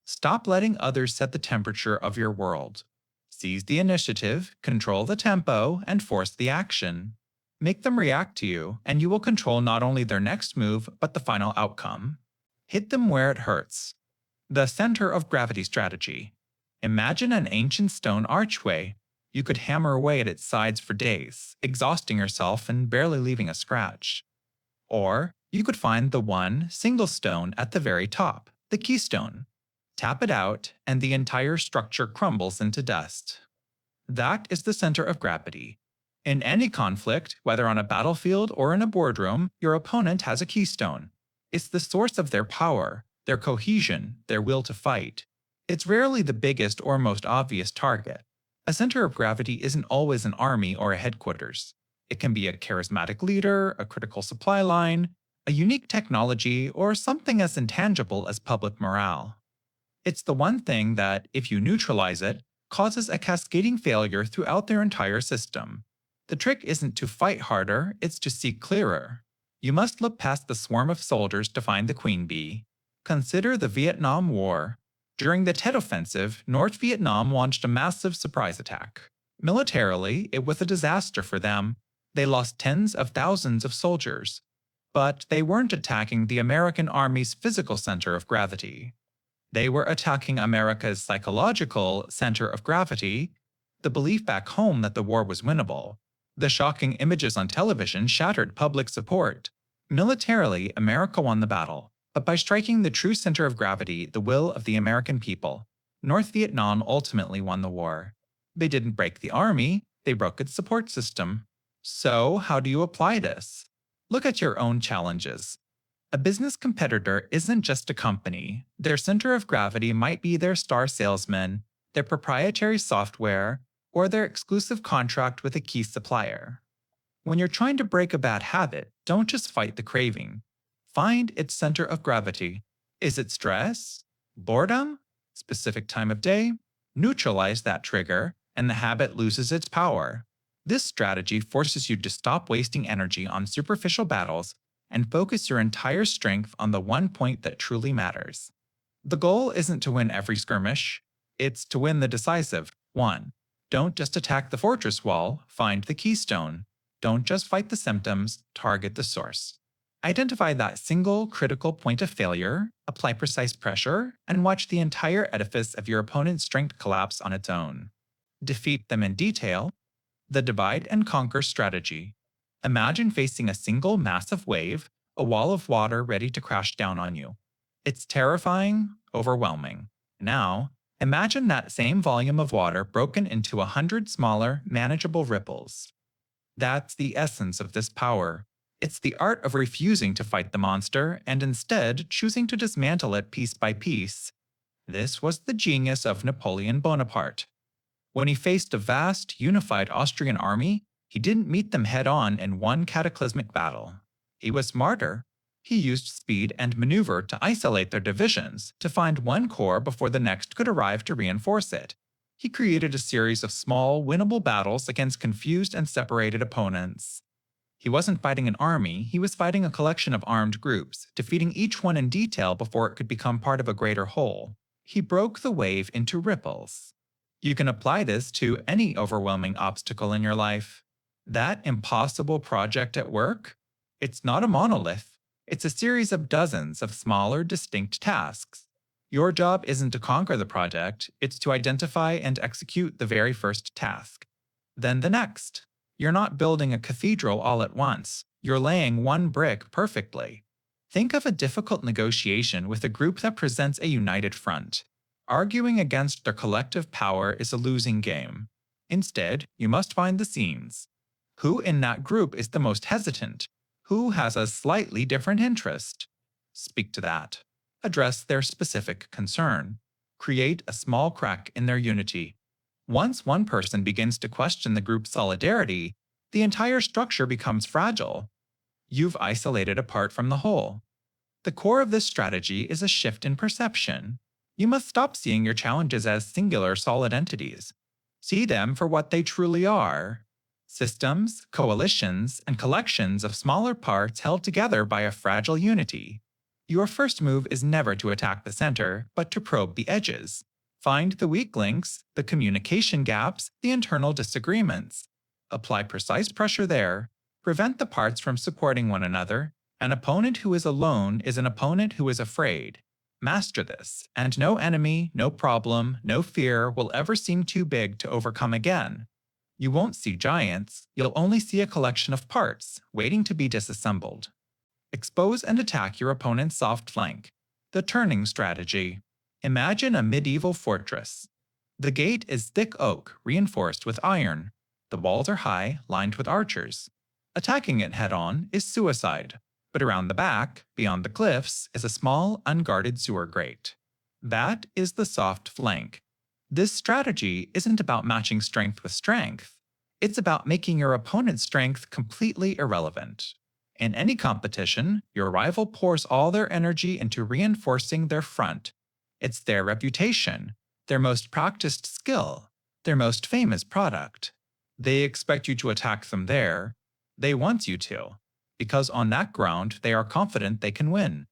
Stop letting others set the temperature of your world. Seize the initiative, control the tempo, and force the action. Make them react to you, and you will control not only their next move, but the final outcome. Hit them where it hurts. The center of gravity strategy. Imagine an ancient stone archway. You could hammer away at its sides for days, exhausting yourself and barely leaving a scratch. Or you could find the one single stone at the very top, the keystone. Tap it out, and the entire structure crumbles into dust. That is the center of gravity. In any conflict, whether on a battlefield or in a boardroom, your opponent has a keystone. It's the source of their power, their cohesion, their will to fight. It's rarely the biggest or most obvious target. A center of gravity isn't always an army or a headquarters. It can be a charismatic leader, a critical supply line, a unique technology, or something as intangible as public morale. It's the one thing that, if you neutralize it, causes a cascading failure throughout their entire system. The trick isn't to fight harder, it's to see clearer. You must look past the swarm of soldiers to find the queen bee. Consider the Vietnam War. During the Tet Offensive, North Vietnam launched a massive surprise attack. Militarily, it was a disaster for them. They lost tens of thousands of soldiers. But they weren't attacking the American Army's physical center of gravity. They were attacking America's psychological center of gravity, the belief back home that the war was winnable. The shocking images on television shattered public support. Militarily, America won the battle, but by striking the true center of gravity, the will of the American people, North Vietnam ultimately won the war. They didn't break the army, they broke its support system. So, how do you apply this? Look at your own challenges. A business competitor isn't just a company. Their center of gravity might be their star salesman, their proprietary software, or their exclusive contract with a key supplier. When you're trying to break a bad habit, don't just fight the craving. Find its center of gravity. Is it stress? Boredom? Specific time of day? Neutralize that trigger, and the habit loses its power. This strategy forces you to stop wasting energy on superficial battles and focus your entire strength on the one point that truly matters. The goal isn't to win every skirmish, it's to win the decisive one. Don't just attack the fortress wall, find the keystone. Don't just fight the symptoms, target the source. Identify that single critical point of failure, apply precise pressure, and watch the entire edifice of your opponent's strength collapse on its own. Defeat them in detail. The divide and conquer strategy. Imagine facing a single massive wave, a wall of water ready to crash down on you. It's terrifying, overwhelming. Now, imagine that same volume of water broken into 100 smaller, manageable ripples. That's the essence of this power. It's the art of refusing to fight the monster and instead choosing to dismantle it piece by piece. This was the genius of Napoleon Bonaparte. When he faced a vast, unified Austrian army, he didn't meet them head-on in one cataclysmic battle. He was smarter. He used speed and maneuver to isolate their divisions, to find one corps before the next could arrive to reinforce it. He created a series of small, winnable battles against confused and separated opponents. He wasn't fighting an army, he was fighting a collection of armed groups, defeating each one in detail before it could become part of a greater whole. He broke the wave into ripples. You can apply this to any overwhelming obstacle in your life. That impossible project at work? It's not a monolith. It's a series of dozens of smaller, distinct tasks. Your job isn't to conquer the project, it's to identify and execute the very first task. Then the next. You're not building a cathedral all at once. You're laying one brick perfectly. Think of a difficult negotiation with a group that presents a united front. Arguing against their collective power is a losing game. Instead, you must find the seams. Who in that group is the most hesitant? Who has a slightly different interest? Speak to that. Address their specific concern. Create a small crack in their unity. Once one person begins to question the group's solidarity, the entire structure becomes fragile. You've isolated a part from the whole. The core of this strategy is a shift in perception. You must stop seeing your challenges as singular solid entities. See them for what they truly are. Systems, coalitions, and collections of smaller parts held together by a fragile unity. Your first move is never to attack the center, but to probe the edges. Find the weak links, the communication gaps, the internal disagreements. Apply precise pressure there. Prevent the parts from supporting one another. An opponent who is alone is an opponent who is afraid. Master this, and no enemy, no problem, no fear will ever seem too big to overcome again. You won't see giants, you'll only see a collection of parts, waiting to be disassembled. Expose and attack your opponent's soft flank. The turning strategy. Imagine a medieval fortress. The gate is thick oak, reinforced with iron. The walls are high, lined with archers. Attacking it head-on is suicide. But around the back, beyond the cliffs, is a small, unguarded sewer grate. That is the soft flank. This strategy isn't about matching strength with strength. It's about making your opponent's strength completely irrelevant. In any competition, your rival pours all their energy into reinforcing their front. It's their reputation, their most practiced skill, their most famous product. They expect you to attack them there. They want you to, because on that ground they are confident they can win.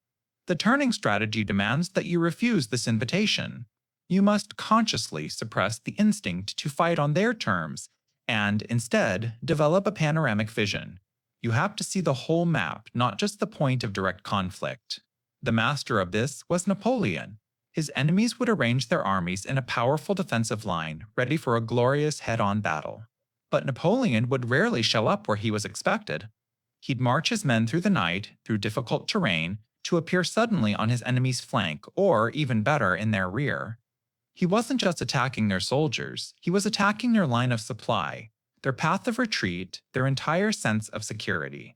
The turning strategy demands that you refuse this invitation. You must consciously suppress the instinct to fight on their terms and, instead, develop a panoramic vision. You have to see the whole map, not just the point of direct conflict. The master of this was Napoleon. His enemies would arrange their armies in a powerful defensive line, ready for a glorious head-on battle. But Napoleon would rarely show up where he was expected. He'd march his men through the night, through difficult terrain, to appear suddenly on his enemy's flank, or, even better, in their rear. He wasn't just attacking their soldiers, he was attacking their line of supply, their path of retreat, their entire sense of security.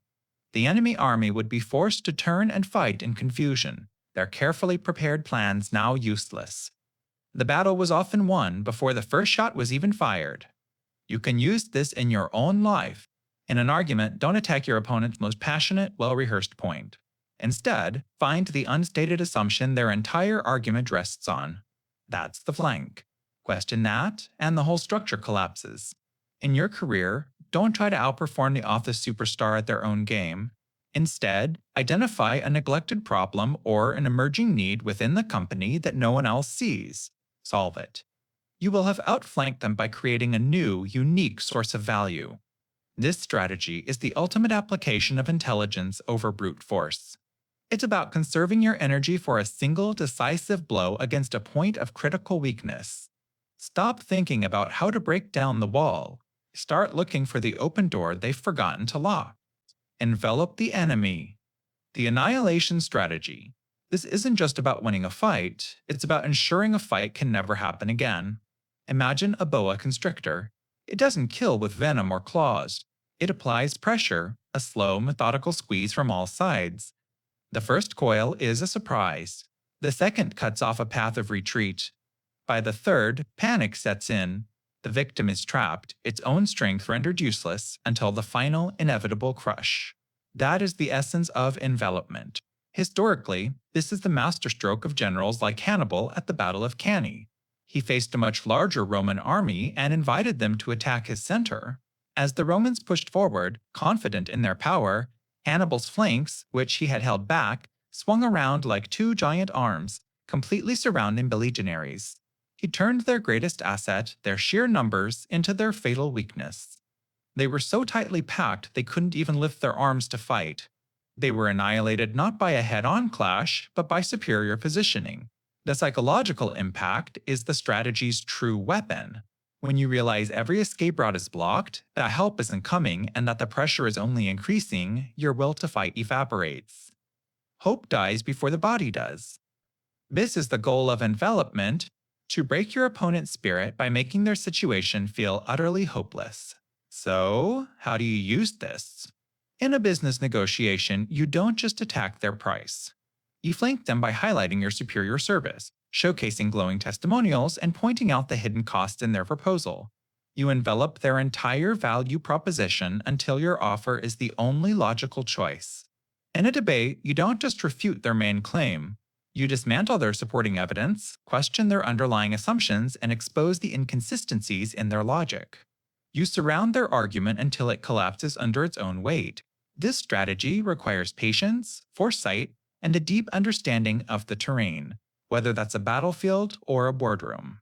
The enemy army would be forced to turn and fight in confusion, their carefully prepared plans now useless. The battle was often won before the first shot was even fired. You can use this in your own life. In an argument, don't attack your opponent's most passionate, well-rehearsed point. Instead, find the unstated assumption their entire argument rests on. That's the flank. Question that, and the whole structure collapses. In your career, don't try to outperform the office superstar at their own game. Instead, identify a neglected problem or an emerging need within the company that no one else sees. Solve it. You will have outflanked them by creating a new, unique source of value. This strategy is the ultimate application of intelligence over brute force. It's about conserving your energy for a single, decisive blow against a point of critical weakness. Stop thinking about how to break down the wall. Start looking for the open door they've forgotten to lock. Envelop the enemy. The annihilation strategy. This isn't just about winning a fight, it's about ensuring a fight can never happen again. Imagine a boa constrictor. It doesn't kill with venom or claws. It applies pressure, a slow, methodical squeeze from all sides. The first coil is a surprise. The second cuts off a path of retreat. By the third, panic sets in. The victim is trapped, its own strength rendered useless, until the final, inevitable crush. That is the essence of envelopment. Historically, this is the masterstroke of generals like Hannibal at the Battle of Cannae. He faced a much larger Roman army and invited them to attack his center. As the Romans pushed forward, confident in their power, Hannibal's flanks, which he had held back, swung around like two giant arms, completely surrounding the legionaries. He turned their greatest asset, their sheer numbers, into their fatal weakness. They were so tightly packed they couldn't even lift their arms to fight. They were annihilated not by a head-on clash, but by superior positioning. The psychological impact is the strategy's true weapon. When you realize every escape route is blocked, that help isn't coming, and that the pressure is only increasing, your will to fight evaporates. Hope dies before the body does. This is the goal of envelopment, to break your opponent's spirit by making their situation feel utterly hopeless. So, how do you use this? In a business negotiation, you don't just attack their price. You flank them by highlighting your superior service, showcasing glowing testimonials, and pointing out the hidden costs in their proposal. You envelop their entire value proposition until your offer is the only logical choice. In a debate, you don't just refute their main claim. You dismantle their supporting evidence, question their underlying assumptions, and expose the inconsistencies in their logic. You surround their argument until it collapses under its own weight. This strategy requires patience, foresight, and a deep understanding of the terrain, whether that's a battlefield or a boardroom.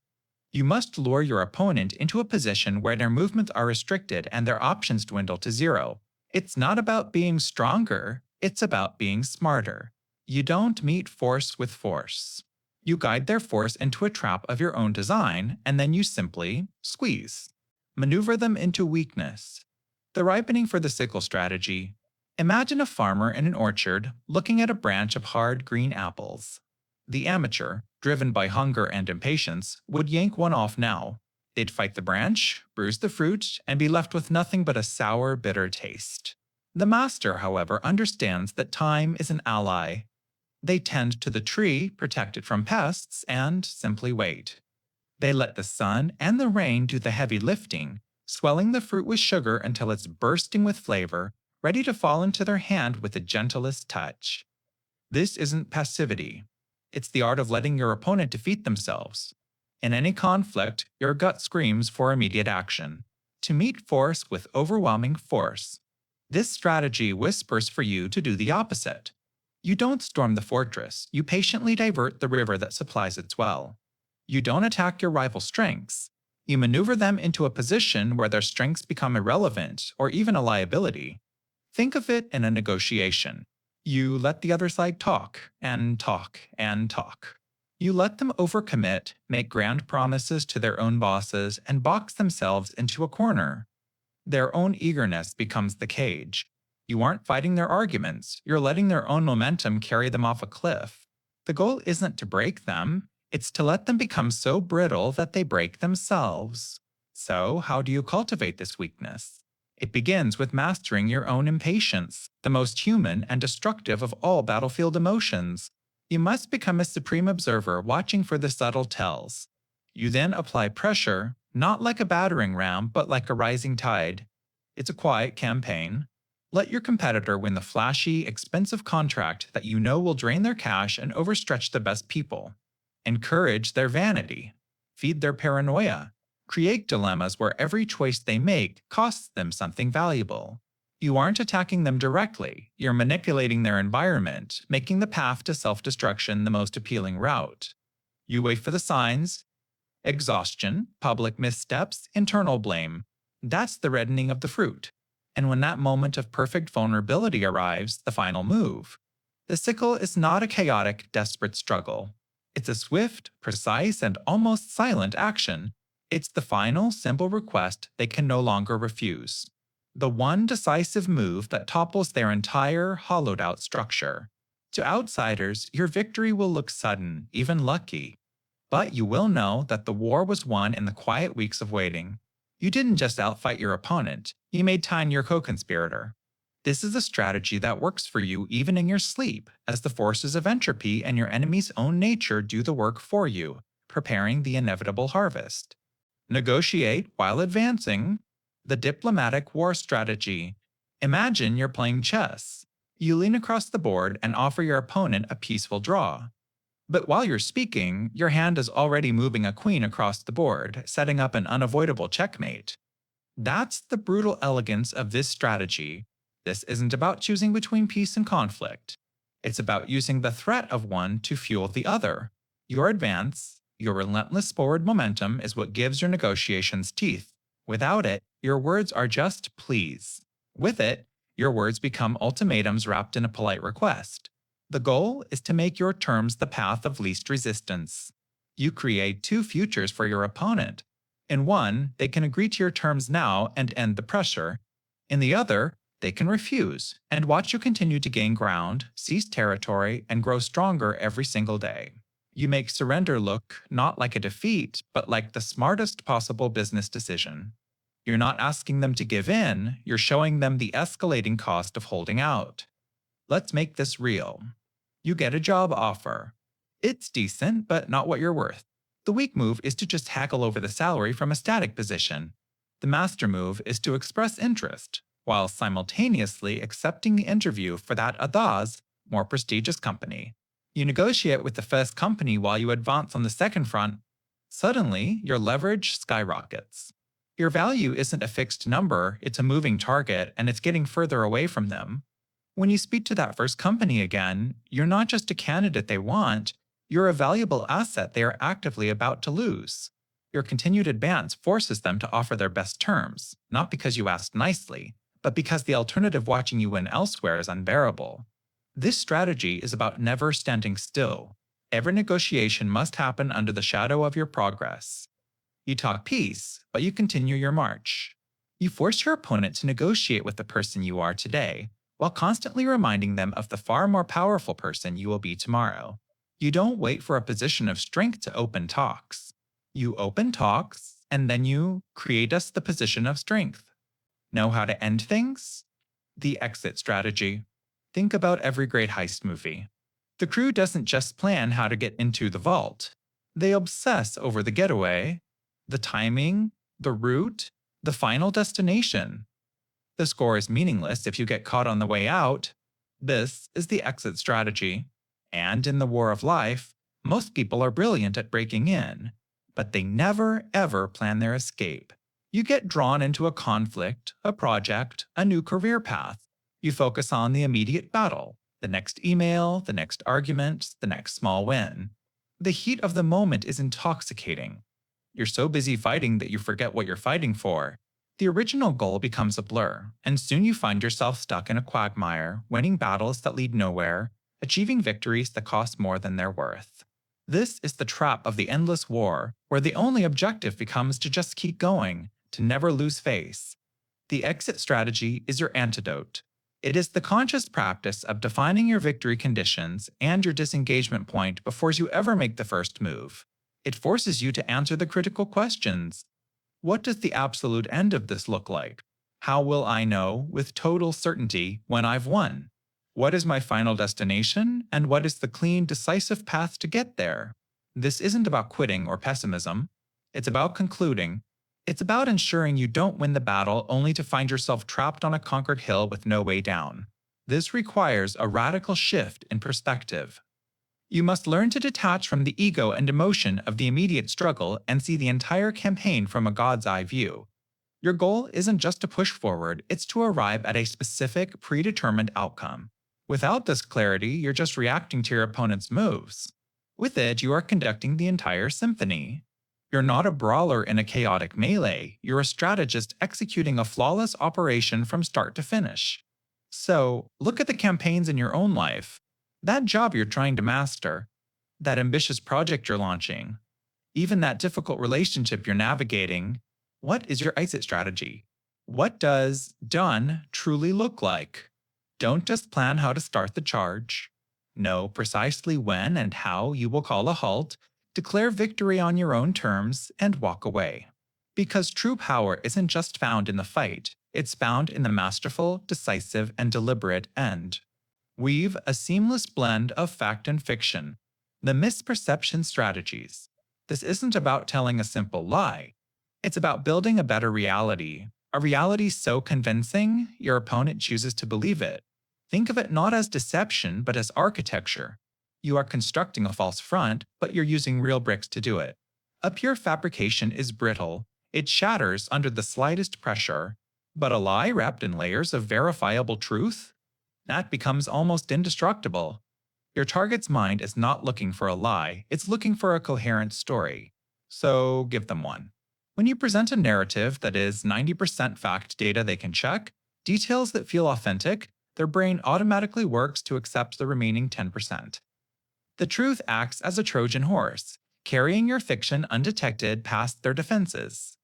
You must lure your opponent into a position where their movements are restricted and their options dwindle to zero. It's not about being stronger, it's about being smarter. You don't meet force with force. You guide their force into a trap of your own design, and then you simply squeeze. Maneuver them into weakness. The ripening for the sickle strategy. Imagine a farmer in an orchard looking at a branch of hard green apples. The amateur, driven by hunger and impatience, would yank one off now. They'd fight the branch, bruise the fruit, and be left with nothing but a sour, bitter taste. The master, however, understands that time is an ally. They tend to the tree, protect it from pests, and simply wait. They let the sun and the rain do the heavy lifting, swelling the fruit with sugar until it's bursting with flavor, ready to fall into their hand with the gentlest touch. This isn't passivity. It's the art of letting your opponent defeat themselves. In any conflict, your gut screams for immediate action. To meet force with overwhelming force. This strategy whispers for you to do the opposite. You don't storm the fortress, you patiently divert the river that supplies its well. You don't attack your rival's strengths. You maneuver them into a position where their strengths become irrelevant or even a liability. Think of it in a negotiation. You let the other side talk, and talk, and talk. You let them overcommit, make grand promises to their own bosses, and box themselves into a corner. Their own eagerness becomes the cage. You aren't fighting their arguments, you're letting their own momentum carry them off a cliff. The goal isn't to break them, it's to let them become so brittle that they break themselves. So, how do you cultivate this weakness? It begins with mastering your own impatience, the most human and destructive of all battlefield emotions. You must become a supreme observer watching for the subtle tells. You then apply pressure, not like a battering ram, but like a rising tide. It's a quiet campaign. Let your competitor win the flashy, expensive contract that you know will drain their cash and overstretch the best people. Encourage their vanity. Feed their paranoia. Create dilemmas where every choice they make costs them something valuable. You aren't attacking them directly, you're manipulating their environment, making the path to self-destruction the most appealing route. You wait for the signs. Exhaustion, public missteps, internal blame. That's the reddening of the fruit. And when that moment of perfect vulnerability arrives, the final move. The sickle is not a chaotic, desperate struggle. It's a swift, precise, and almost silent action. It's the final, simple request they can no longer refuse. The one decisive move that topples their entire, hollowed-out structure. To outsiders, your victory will look sudden, even lucky. But you will know that the war was won in the quiet weeks of waiting. You didn't just outfight your opponent, you made time your co-conspirator. This is a strategy that works for you even in your sleep, as the forces of entropy and your enemy's own nature do the work for you, preparing the inevitable harvest. Negotiate while advancing. The diplomatic war strategy. Imagine you're playing chess. You lean across the board and offer your opponent a peaceful draw. But while you're speaking, your hand is already moving a queen across the board, setting up an unavoidable checkmate. That's the brutal elegance of this strategy. This isn't about choosing between peace and conflict. It's about using the threat of one to fuel the other. Your advance, your relentless forward momentum is what gives your negotiations teeth. Without it, your words are just pleas. With it, your words become ultimatums wrapped in a polite request. The goal is to make your terms the path of least resistance. You create two futures for your opponent. In one, they can agree to your terms now and end the pressure. In the other, they can refuse and watch you continue to gain ground, seize territory, and grow stronger every single day. You make surrender look not like a defeat, but like the smartest possible business decision. You're not asking them to give in, you're showing them the escalating cost of holding out. Let's make this real. You get a job offer. It's decent, but not what you're worth. The weak move is to just haggle over the salary from a static position. The master move is to express interest, while simultaneously accepting the interview for that others, more prestigious company. You negotiate with the first company while you advance on the second front. Suddenly, your leverage skyrockets. Your value isn't a fixed number, it's a moving target, and it's getting further away from them. When you speak to that first company again, you're not just a candidate they want, you're a valuable asset they are actively about to lose. Your continued advance forces them to offer their best terms, not because you asked nicely, but because the alternative watching you win elsewhere is unbearable. This strategy is about never standing still. Every negotiation must happen under the shadow of your progress. You talk peace, but you continue your march. You force your opponent to negotiate with the person you are today, while constantly reminding them of the far more powerful person you will be tomorrow. You don't wait for a position of strength to open talks. You open talks, and then you create us the position of strength. Know how to end things? The exit strategy. Think about every great heist movie. The crew doesn't just plan how to get into the vault. They obsess over the getaway, the timing, the route, the final destination. The score is meaningless if you get caught on the way out. This is the exit strategy. And in the war of life, most people are brilliant at breaking in, but they never ever plan their escape. You get drawn into a conflict, a project, a new career path. You focus on the immediate battle, the next email, the next argument, the next small win. The heat of the moment is intoxicating. You're so busy fighting that you forget what you're fighting for. The original goal becomes a blur, and soon you find yourself stuck in a quagmire, winning battles that lead nowhere, achieving victories that cost more than they're worth. This is the trap of the endless war, where the only objective becomes to just keep going, to never lose face. The exit strategy is your antidote. It is the conscious practice of defining your victory conditions and your disengagement point before you ever make the first move. It forces you to answer the critical questions. What does the absolute end of this look like? How will I know with total certainty when I've won? What is my final destination, and what is the clean, decisive path to get there? This isn't about quitting or pessimism. It's about concluding. It's about ensuring you don't win the battle only to find yourself trapped on a conquered hill with no way down. This requires a radical shift in perspective. You must learn to detach from the ego and emotion of the immediate struggle and see the entire campaign from a God's eye view. Your goal isn't just to push forward, it's to arrive at a specific, predetermined outcome. Without this clarity, you're just reacting to your opponent's moves. With it, you are conducting the entire symphony. You're not a brawler in a chaotic melee, you're a strategist executing a flawless operation from start to finish. So, look at the campaigns in your own life. That job you're trying to master, that ambitious project you're launching, even that difficult relationship you're navigating. What is your exit strategy? What does done truly look like? Don't just plan how to start the charge. Know precisely when and how you will call a halt, declare victory on your own terms, and walk away. Because true power isn't just found in the fight, it's found in the masterful, decisive, and deliberate end. Weave a seamless blend of fact and fiction. The misperception strategies. This isn't about telling a simple lie. It's about building a better reality, a reality so convincing your opponent chooses to believe it. Think of it not as deception, but as architecture. You are constructing a false front, but you're using real bricks to do it. A pure fabrication is brittle. It shatters under the slightest pressure. But a lie wrapped in layers of verifiable truth? That becomes almost indestructible. Your target's mind is not looking for a lie, it's looking for a coherent story. So give them one. When you present a narrative that is 90% fact data they can check, details that feel authentic, their brain automatically works to accept the remaining 10%. The truth acts as a Trojan horse, carrying your fiction undetected past their defenses.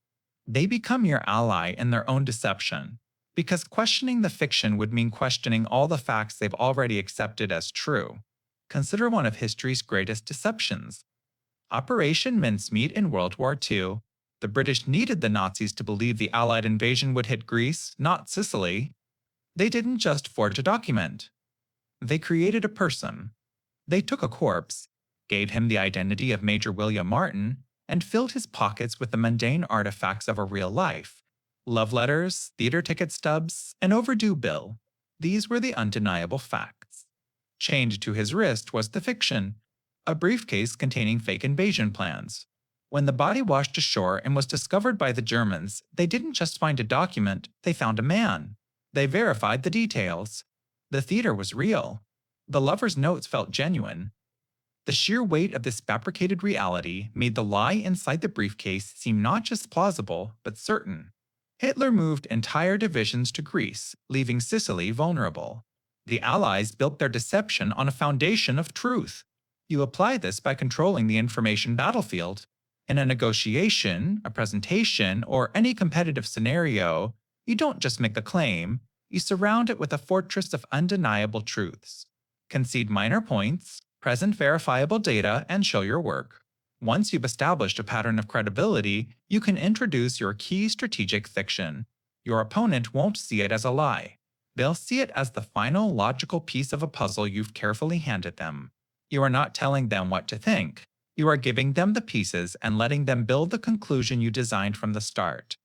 They become your ally in their own deception, because questioning the fiction would mean questioning all the facts they've already accepted as true. Consider one of history's greatest deceptions. Operation Mincemeat in World War II. The British needed the Nazis to believe the Allied invasion would hit Greece, not Sicily. They didn't just forge a document. They created a person. They took a corpse, gave him the identity of Major William Martin, and filled his pockets with the mundane artifacts of a real life. Love letters, theater ticket stubs, an overdue bill. These were the undeniable facts. Chained to his wrist was the fiction, a briefcase containing fake invasion plans. When the body washed ashore and was discovered by the Germans, they didn't just find a document, they found a man. They verified the details. The theater was real. The lover's notes felt genuine. The sheer weight of this fabricated reality made the lie inside the briefcase seem not just plausible, but certain. Hitler moved entire divisions to Greece, leaving Sicily vulnerable. The allies built their deception on a foundation of truth. You apply this by controlling the information battlefield. In a negotiation, a presentation, or any competitive scenario, you don't just make a claim, you surround it with a fortress of undeniable truths. Concede minor points, present verifiable data, and show your work. Once you've established a pattern of credibility, you can introduce your key strategic fiction. Your opponent won't see it as a lie. They'll see it as the final logical piece of a puzzle you've carefully handed them. You are not telling them what to think. You are giving them the pieces and letting them build the conclusion you designed from the start.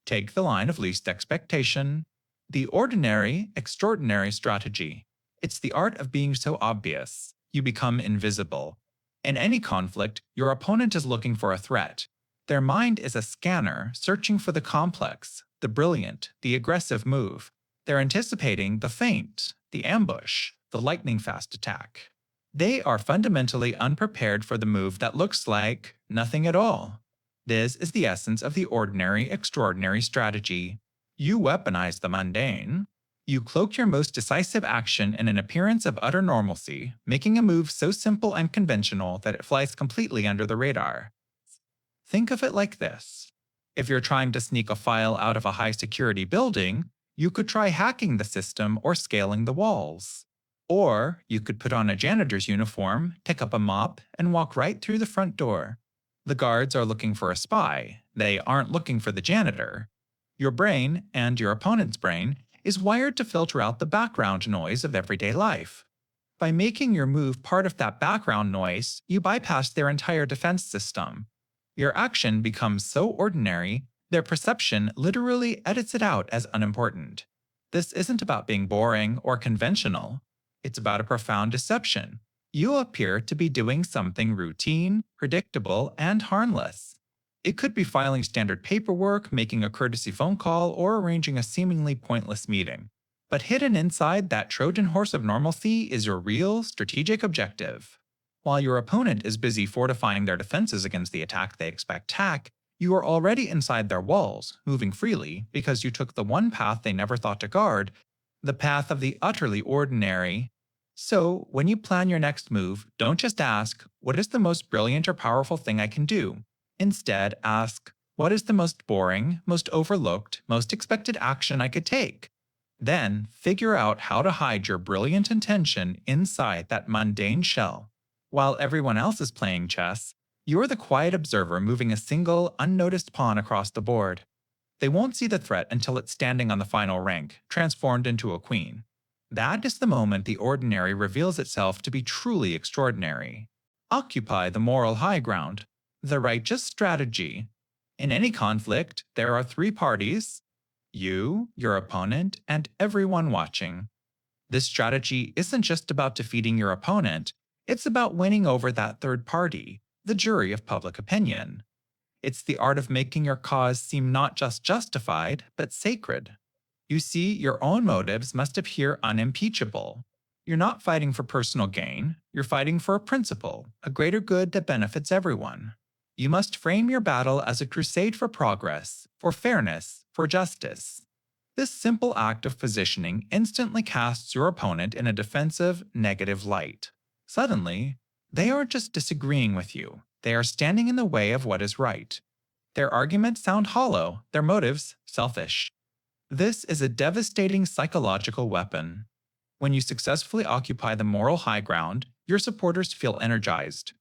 Take the line of least expectation. The ordinary, extraordinary strategy. It's the art of being so obvious. You become invisible. In any conflict, your opponent is looking for a threat. Their mind is a scanner searching for the complex, the brilliant, the aggressive move. They're anticipating the feint, the ambush, the lightning-fast attack. They are fundamentally unprepared for the move that looks like nothing at all. This is the essence of the ordinary, extraordinary strategy. You weaponize the mundane. You cloak your most decisive action in an appearance of utter normalcy, making a move so simple and conventional that it flies completely under the radar. Think of it like this. If you're trying to sneak a file out of a high-security building, you could try hacking the system or scaling the walls. Or you could put on a janitor's uniform, pick up a mop, and walk right through the front door. The guards are looking for a spy. They aren't looking for the janitor. Your brain, and your opponent's brain, is wired to filter out the background noise of everyday life. By making your move part of that background noise, you bypass their entire defense system. Your action becomes so ordinary, their perception literally edits it out as unimportant. This isn't about being boring or conventional. It's about a profound deception. You appear to be doing something routine, predictable, and harmless. It could be filing standard paperwork, making a courtesy phone call, or arranging a seemingly pointless meeting. But hidden inside that Trojan horse of normalcy is your real, strategic objective. While your opponent is busy fortifying their defenses against the attack they expect, you are already inside their walls, moving freely because you took the one path they never thought to guard, the path of the utterly ordinary. So, when you plan your next move, don't just ask, what is the most brilliant or powerful thing I can do? Instead, ask, what is the most boring, most overlooked, most expected action I could take? Then, figure out how to hide your brilliant intention inside that mundane shell. While everyone else is playing chess, you're the quiet observer moving a single, unnoticed pawn across the board. They won't see the threat until it's standing on the final rank, transformed into a queen. That is the moment the ordinary reveals itself to be truly extraordinary. Occupy the moral high ground, the righteous strategy. In any conflict, there are three parties: you, your opponent, and everyone watching. This strategy isn't just about defeating your opponent, it's about winning over that third party, the jury of public opinion. It's the art of making your cause seem not just justified, but sacred. You see, your own motives must appear unimpeachable. You're not fighting for personal gain, you're fighting for a principle, a greater good that benefits everyone. You must frame your battle as a crusade for progress, for fairness, for justice. This simple act of positioning instantly casts your opponent in a defensive, negative light. Suddenly, they aren't just disagreeing with you, they are standing in the way of what is right. Their arguments sound hollow, their motives selfish. This is a devastating psychological weapon. When you successfully occupy the moral high ground, your supporters feel energized.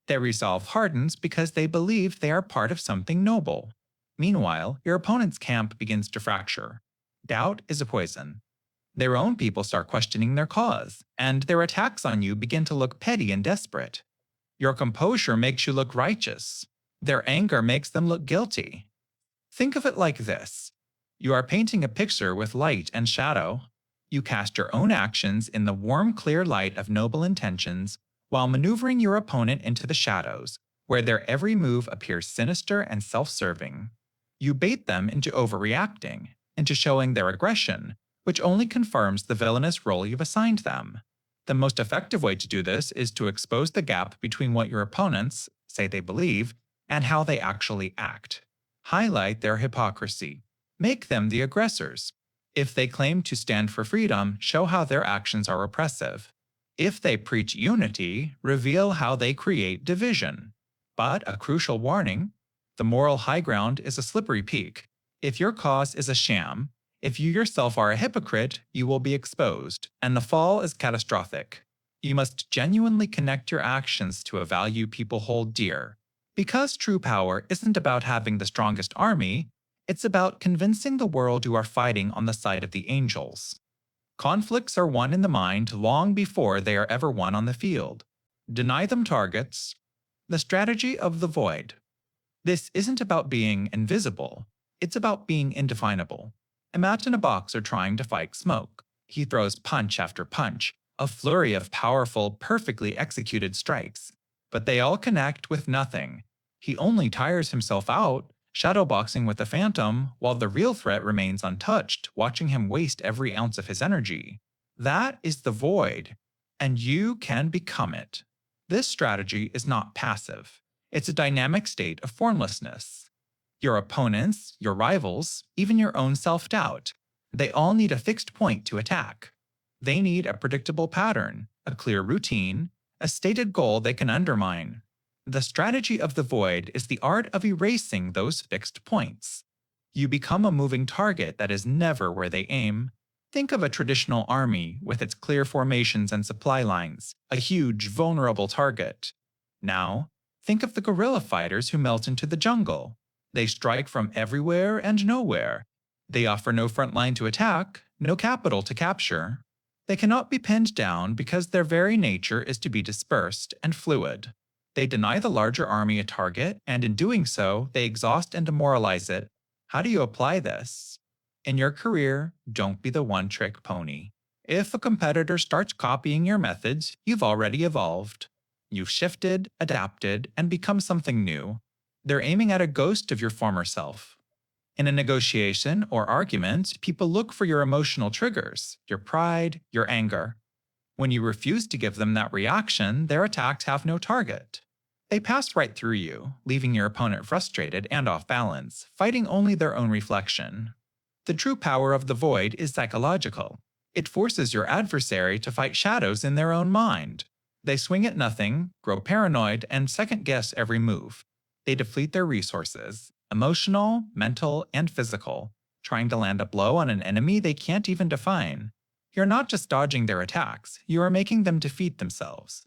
Their resolve hardens because they believe they are part of something noble. Meanwhile, your opponent's camp begins to fracture. Doubt is a poison. Their own people start questioning their cause, and their attacks on you begin to look petty and desperate. Your composure makes you look righteous. Their anger makes them look guilty. Think of it like this. You are painting a picture with light and shadow. You cast your own actions in the warm, clear light of noble intentions, while maneuvering your opponent into the shadows, where their every move appears sinister and self-serving. You bait them into overreacting, into showing their aggression, which only confirms the villainous role you've assigned them. The most effective way to do this is to expose the gap between what your opponents say they believe and how they actually act. Highlight their hypocrisy. Make them the aggressors. If they claim to stand for freedom, show how their actions are oppressive. If they preach unity, reveal how they create division. But a crucial warning: the moral high ground is a slippery peak. If your cause is a sham, if you yourself are a hypocrite, you will be exposed, and the fall is catastrophic. You must genuinely connect your actions to a value people hold dear. Because true power isn't about having the strongest army, it's about convincing the world you are fighting on the side of the angels. Conflicts are won in the mind long before they are ever won on the field. Deny them targets. The strategy of the void. This isn't about being invisible, it's about being indefinable. Imagine a boxer trying to fight smoke. He throws punch after punch, a flurry of powerful, perfectly executed strikes. But they all connect with nothing. He only tires himself out, shadowboxing with the phantom, while the real threat remains untouched, watching him waste every ounce of his energy. That is the void, and you can become it. This strategy is not passive. It's a dynamic state of formlessness. Your opponents, your rivals, even your own self-doubt, they all need a fixed point to attack. They need a predictable pattern, a clear routine, a stated goal they can undermine. The strategy of the void is the art of erasing those fixed points. You become a moving target that is never where they aim. Think of a traditional army with its clear formations and supply lines, a huge, vulnerable target. Now, think of the guerrilla fighters who melt into the jungle. They strike from everywhere and nowhere. They offer no front line to attack, no capital to capture. They cannot be pinned down because their very nature is to be dispersed and fluid. They deny the larger army a target, and in doing so, they exhaust and demoralize it. How do you apply this? In your career, don't be the one-trick pony. If a competitor starts copying your methods, you've already evolved. You've shifted, adapted, and become something new. They're aiming at a ghost of your former self. In a negotiation or argument, people look for your emotional triggers, your pride, your anger. When you refuse to give them that reaction, their attacks have no target. They pass right through you, leaving your opponent frustrated and off balance, fighting only their own reflection. The true power of the void is psychological. It forces your adversary to fight shadows in their own mind. They swing at nothing, grow paranoid, and second-guess every move. They deplete their resources, emotional, mental, and physical, trying to land a blow on an enemy they can't even define. You're not just dodging their attacks, you are making them defeat themselves.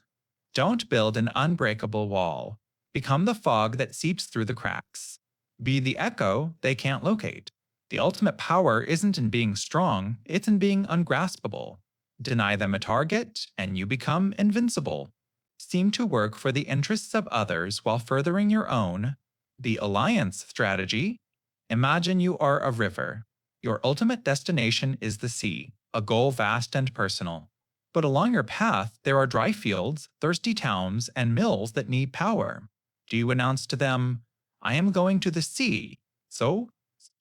Don't build an unbreakable wall. Become the fog that seeps through the cracks. Be the echo they can't locate. The ultimate power isn't in being strong, it's in being ungraspable. Deny them a target, and you become invincible. Seem to work for the interests of others while furthering your own. The alliance strategy. Imagine you are a river. Your ultimate destination is the sea, a goal vast and personal. But along your path, there are dry fields, thirsty towns, and mills that need power. Do you announce to them, "I am going to the sea"?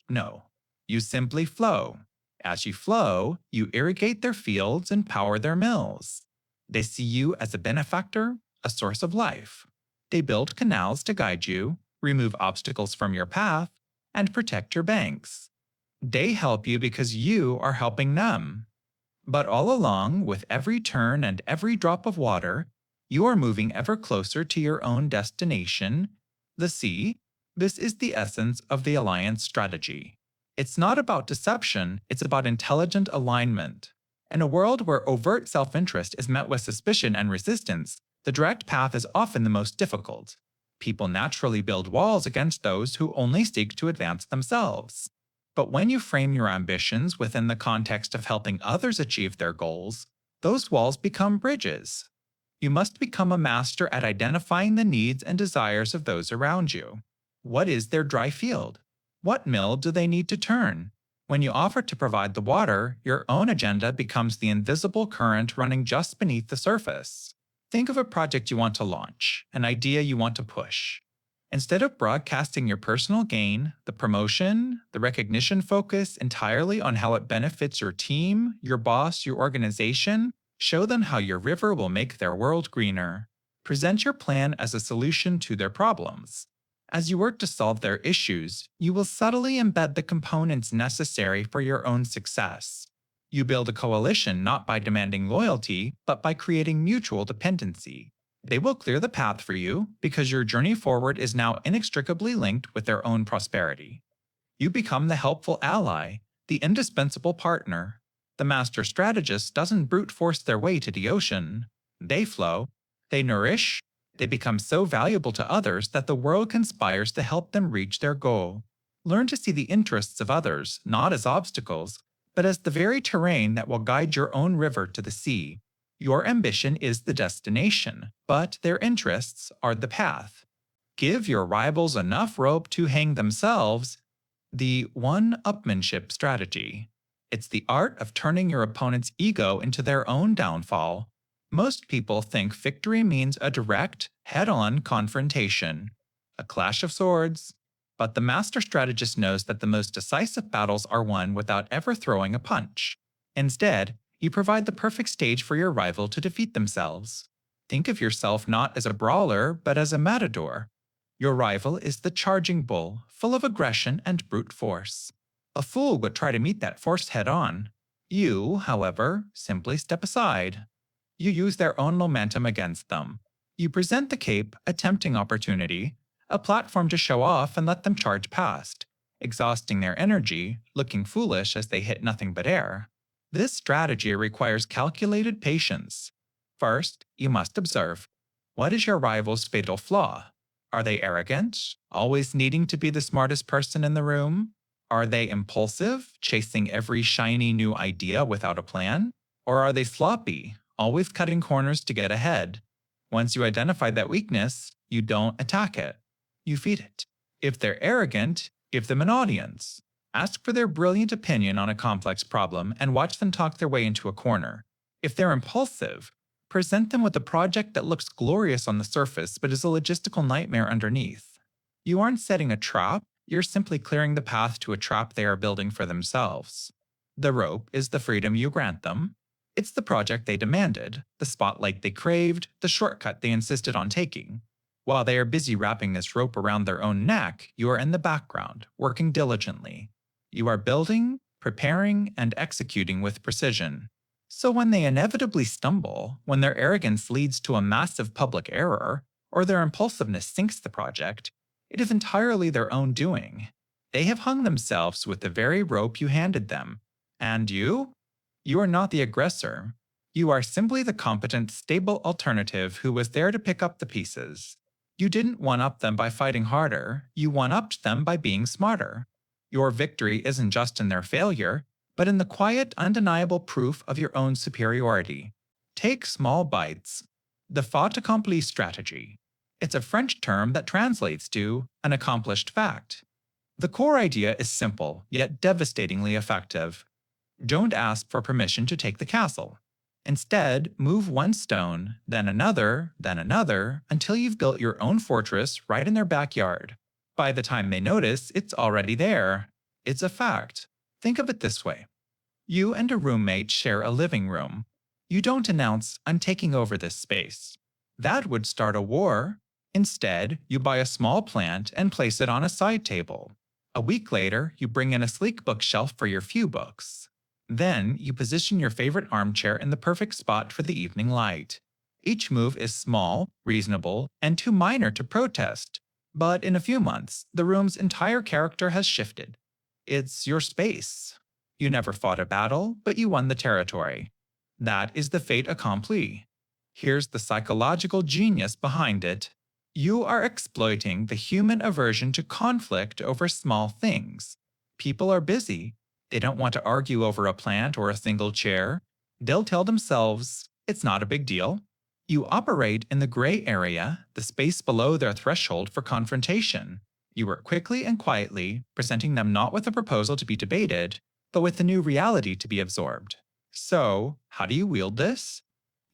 No. You simply flow. As you flow, you irrigate their fields and power their mills. They see you as a benefactor, a source of life. They build canals to guide you, remove obstacles from your path, and protect your banks. They help you because you are helping them. But all along, with every turn and every drop of water, you are moving ever closer to your own destination, the sea. This is the essence of the alliance strategy. It's not about deception, it's about intelligent alignment. In a world where overt self-interest is met with suspicion and resistance, the direct path is often the most difficult. People naturally build walls against those who only seek to advance themselves. But when you frame your ambitions within the context of helping others achieve their goals, those walls become bridges. You must become a master at identifying the needs and desires of those around you. What is their dry field? What mill do they need to turn? When you offer to provide the water, your own agenda becomes the invisible current running just beneath the surface. Think of a project you want to launch, an idea you want to push. Instead of broadcasting your personal gain, the promotion, the recognition focus entirely on how it benefits your team, your boss, your organization, show them how your river will make their world greener. Present your plan as a solution to their problems. As you work to solve their issues, you will subtly embed the components necessary for your own success. You build a coalition not by demanding loyalty, but by creating mutual dependency. They will clear the path for you because your journey forward is now inextricably linked with their own prosperity. You become the helpful ally, the indispensable partner. The master strategist doesn't brute force their way to the ocean. They flow, they nourish, they become so valuable to others that the world conspires to help them reach their goal. Learn to see the interests of others not as obstacles, but as the very terrain that will guide your own river to the sea. Your ambition is the destination, but their interests are the path. Give your rivals enough rope to hang themselves. The one-upmanship strategy. It's the art of turning your opponent's ego into their own downfall. Most people think victory means a direct, head-on confrontation, a clash of swords. But the master strategist knows that the most decisive battles are won without ever throwing a punch. Instead, you provide the perfect stage for your rival to defeat themselves. Think of yourself not as a brawler, but as a matador. Your rival is the charging bull, full of aggression and brute force. A fool would try to meet that force head-on. You, however, simply step aside. You use their own momentum against them. You present the cape, a tempting opportunity, a platform to show off and let them charge past, exhausting their energy, looking foolish as they hit nothing but air. This strategy requires calculated patience. First, you must observe. What is your rival's fatal flaw? Are they arrogant, always needing to be the smartest person in the room? Are they impulsive, chasing every shiny new idea without a plan? Or are they sloppy, always cutting corners to get ahead? Once you identify that weakness, you don't attack it. You feed it. If they're arrogant, give them an audience. Ask for their brilliant opinion on a complex problem and watch them talk their way into a corner. If they're impulsive, present them with a project that looks glorious on the surface but is a logistical nightmare underneath. You aren't setting a trap, you're simply clearing the path to a trap they are building for themselves. The rope is the freedom you grant them. It's the project they demanded, the spotlight they craved, the shortcut they insisted on taking. While they are busy wrapping this rope around their own neck, you are in the background, working diligently. You are building, preparing, and executing with precision. So when they inevitably stumble, when their arrogance leads to a massive public error, or their impulsiveness sinks the project, it is entirely their own doing. They have hung themselves with the very rope you handed them. And you? You are not the aggressor. You are simply the competent, stable alternative who was there to pick up the pieces. You didn't one-up them by fighting harder, you one-upped them by being smarter. Your victory isn't just in their failure, but in the quiet, undeniable proof of your own superiority. Take small bites. The fait accompli strategy. It's a French term that translates to an accomplished fact. The core idea is simple, yet devastatingly effective. Don't ask for permission to take the castle. Instead, move one stone, then another, until you've built your own fortress right in their backyard. By the time they notice, it's already there. It's a fact. Think of it this way. You and a roommate share a living room. You don't announce, "I'm taking over this space." That would start a war. Instead, you buy a small plant and place it on a side table. A week later, you bring in a sleek bookshelf for your few books. Then, you position your favorite armchair in the perfect spot for the evening light. Each move is small, reasonable, and too minor to protest. But in a few months, the room's entire character has shifted. It's your space. You never fought a battle, but you won the territory. That is the fait accompli. Here's the psychological genius behind it. You are exploiting the human aversion to conflict over small things. People are busy. They don't want to argue over a plant or a single chair. They'll tell themselves, it's not a big deal. You operate in the gray area, the space below their threshold for confrontation. You work quickly and quietly, presenting them not with a proposal to be debated, but with the new reality to be absorbed. So, how do you wield this?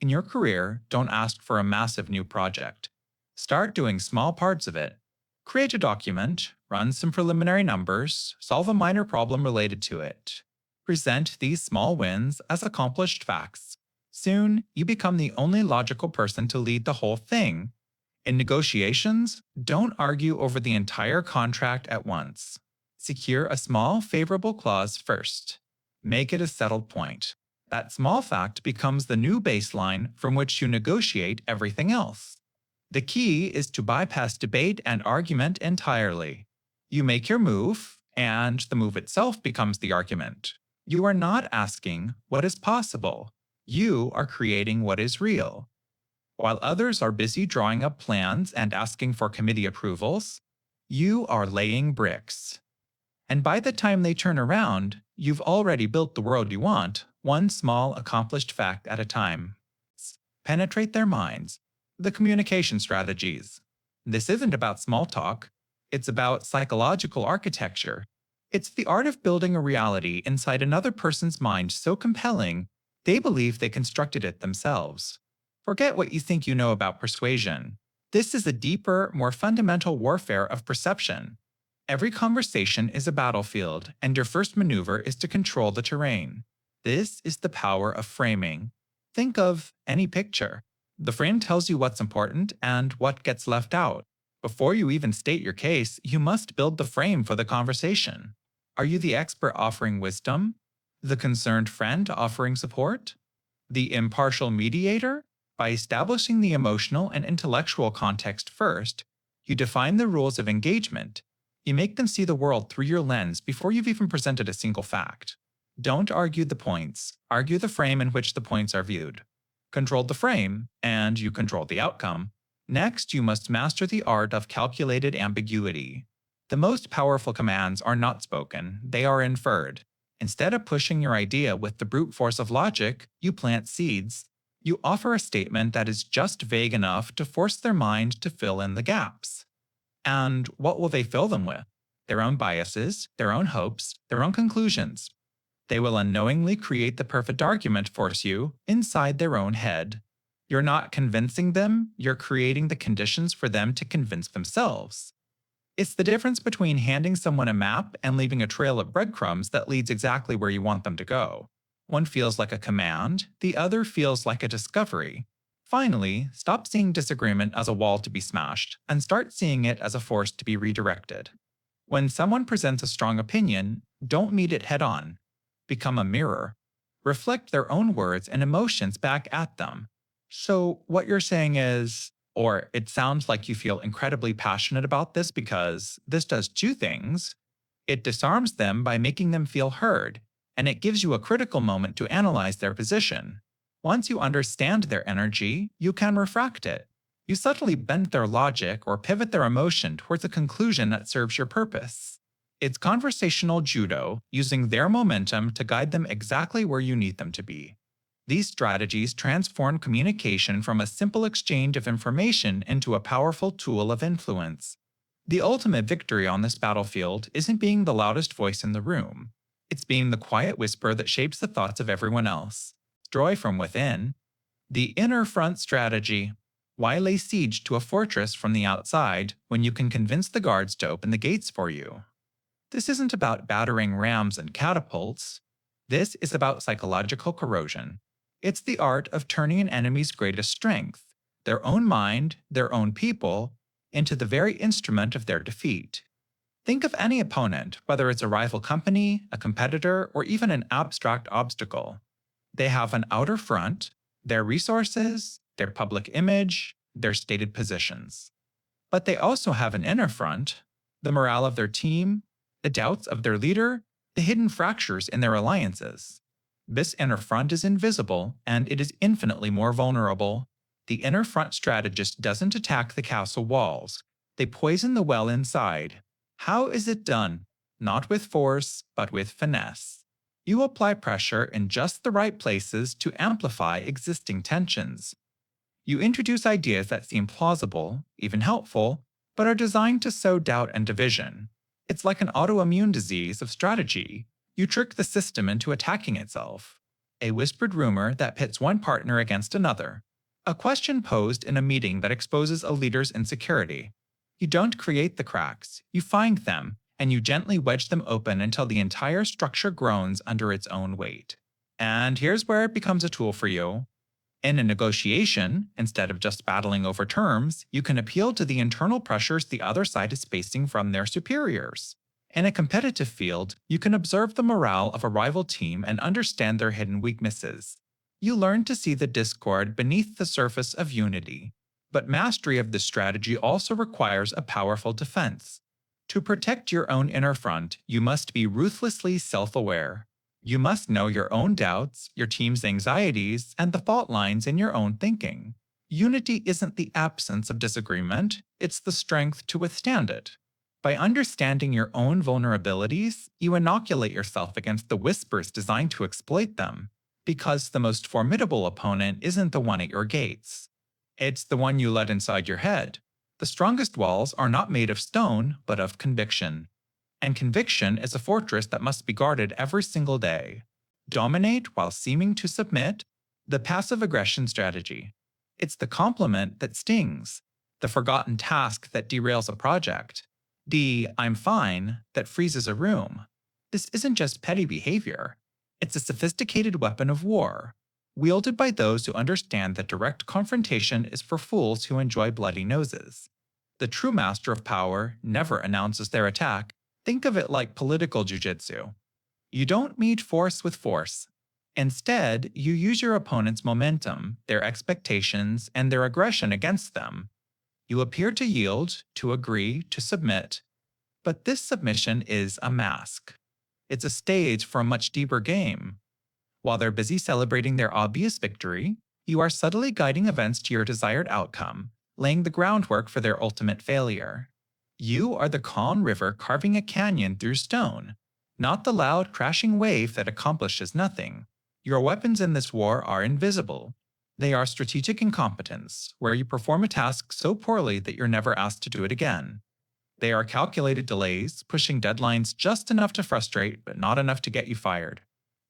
In your career, don't ask for a massive new project. Start doing small parts of it. Create a document, run some preliminary numbers, solve a minor problem related to it. Present these small wins as accomplished facts. Soon, you become the only logical person to lead the whole thing. In negotiations, don't argue over the entire contract at once. Secure a small, favorable clause first. Make it a settled point. That small fact becomes the new baseline from which you negotiate everything else. The key is to bypass debate and argument entirely. You make your move, and the move itself becomes the argument. You are not asking what is possible. You are creating what is real. While others are busy drawing up plans and asking for committee approvals, you are laying bricks. And by the time they turn around, you've already built the world you want, one small accomplished fact at a time. Penetrate their minds. The communication strategies. This isn't about small talk. It's about psychological architecture. It's the art of building a reality inside another person's mind so compelling, they believe they constructed it themselves. Forget what you think you know about persuasion. This is a deeper, more fundamental warfare of perception. Every conversation is a battlefield, and your first maneuver is to control the terrain. This is the power of framing. Think of any picture. The frame tells you what's important and what gets left out. Before you even state your case, you must build the frame for the conversation. Are you the expert offering wisdom? The concerned friend offering support? The impartial mediator? By establishing the emotional and intellectual context first, you define the rules of engagement. You make them see the world through your lens before you've even presented a single fact. Don't argue the points, argue the frame in which the points are viewed. Control the frame, and you control the outcome. Next, you must master the art of calculated ambiguity. The most powerful commands are not spoken, they are inferred. Instead of pushing your idea with the brute force of logic, you plant seeds. You offer a statement that is just vague enough to force their mind to fill in the gaps. And what will they fill them with? Their own biases, their own hopes, their own conclusions. They will unknowingly create the perfect argument for you inside their own head. You're not convincing them, you're creating the conditions for them to convince themselves. It's the difference between handing someone a map and leaving a trail of breadcrumbs that leads exactly where you want them to go. One feels like a command, the other feels like a discovery. Finally, stop seeing disagreement as a wall to be smashed and start seeing it as a force to be redirected. When someone presents a strong opinion, don't meet it head on. Become a mirror. Reflect their own words and emotions back at them. So what you're saying is, or it sounds like you feel incredibly passionate about this because this does two things. It disarms them by making them feel heard, and it gives you a critical moment to analyze their position. Once you understand their energy, you can refract it. You subtly bend their logic or pivot their emotion towards a conclusion that serves your purpose. It's conversational judo, using their momentum to guide them exactly where you need them to be. These strategies transform communication from a simple exchange of information into a powerful tool of influence. The ultimate victory on this battlefield isn't being the loudest voice in the room. It's being the quiet whisper that shapes the thoughts of everyone else. Joy from within. The inner front strategy. Why lay siege to a fortress from the outside when you can convince the guards to open the gates for you? This isn't about battering rams and catapults. This is about psychological corrosion. It's the art of turning an enemy's greatest strength, their own mind, their own people, into the very instrument of their defeat. Think of any opponent, whether it's a rival company, a competitor, or even an abstract obstacle. They have an outer front, their resources, their public image, their stated positions. But they also have an inner front, the morale of their team, the doubts of their leader, the hidden fractures in their alliances. This inner front is invisible, and it is infinitely more vulnerable. The inner front strategist doesn't attack the castle walls. They poison the well inside. How is it done? Not with force, but with finesse. You apply pressure in just the right places to amplify existing tensions. You introduce ideas that seem plausible, even helpful, but are designed to sow doubt and division. It's like an autoimmune disease of strategy. You trick the system into attacking itself. A whispered rumor that pits one partner against another. A question posed in a meeting that exposes a leader's insecurity. You don't create the cracks, you find them, and you gently wedge them open until the entire structure groans under its own weight. And here's where it becomes a tool for you. In a negotiation, instead of just battling over terms, you can appeal to the internal pressures the other side is facing from their superiors. In a competitive field, you can observe the morale of a rival team and understand their hidden weaknesses. You learn to see the discord beneath the surface of unity. But mastery of this strategy also requires a powerful defense. To protect your own inner front, you must be ruthlessly self-aware. You must know your own doubts, your team's anxieties, and the fault lines in your own thinking. Unity isn't the absence of disagreement, it's the strength to withstand it. By understanding your own vulnerabilities, you inoculate yourself against the whispers designed to exploit them, because the most formidable opponent isn't the one at your gates. It's the one you let inside your head. The strongest walls are not made of stone, but of conviction. And conviction is a fortress that must be guarded every single day. Dominate while seeming to submit, the passive aggression strategy. It's the compliment that stings, the forgotten task that derails a project, the "I'm fine" that freezes a room. This isn't just petty behavior. It's a sophisticated weapon of war, wielded by those who understand that direct confrontation is for fools who enjoy bloody noses. The true master of power never announces their attack. Think of it like political jujitsu. You don't meet force with force. Instead, you use your opponent's momentum, their expectations, and their aggression against them. You appear to yield, to agree, to submit. But this submission is a mask. It's a stage for a much deeper game. While they're busy celebrating their obvious victory, you are subtly guiding events to your desired outcome, laying the groundwork for their ultimate failure. You are the calm river carving a canyon through stone, not the loud, crashing wave that accomplishes nothing. Your weapons in this war are invisible. They are strategic incompetence, where you perform a task so poorly that you're never asked to do it again. They are calculated delays, pushing deadlines just enough to frustrate, but not enough to get you fired.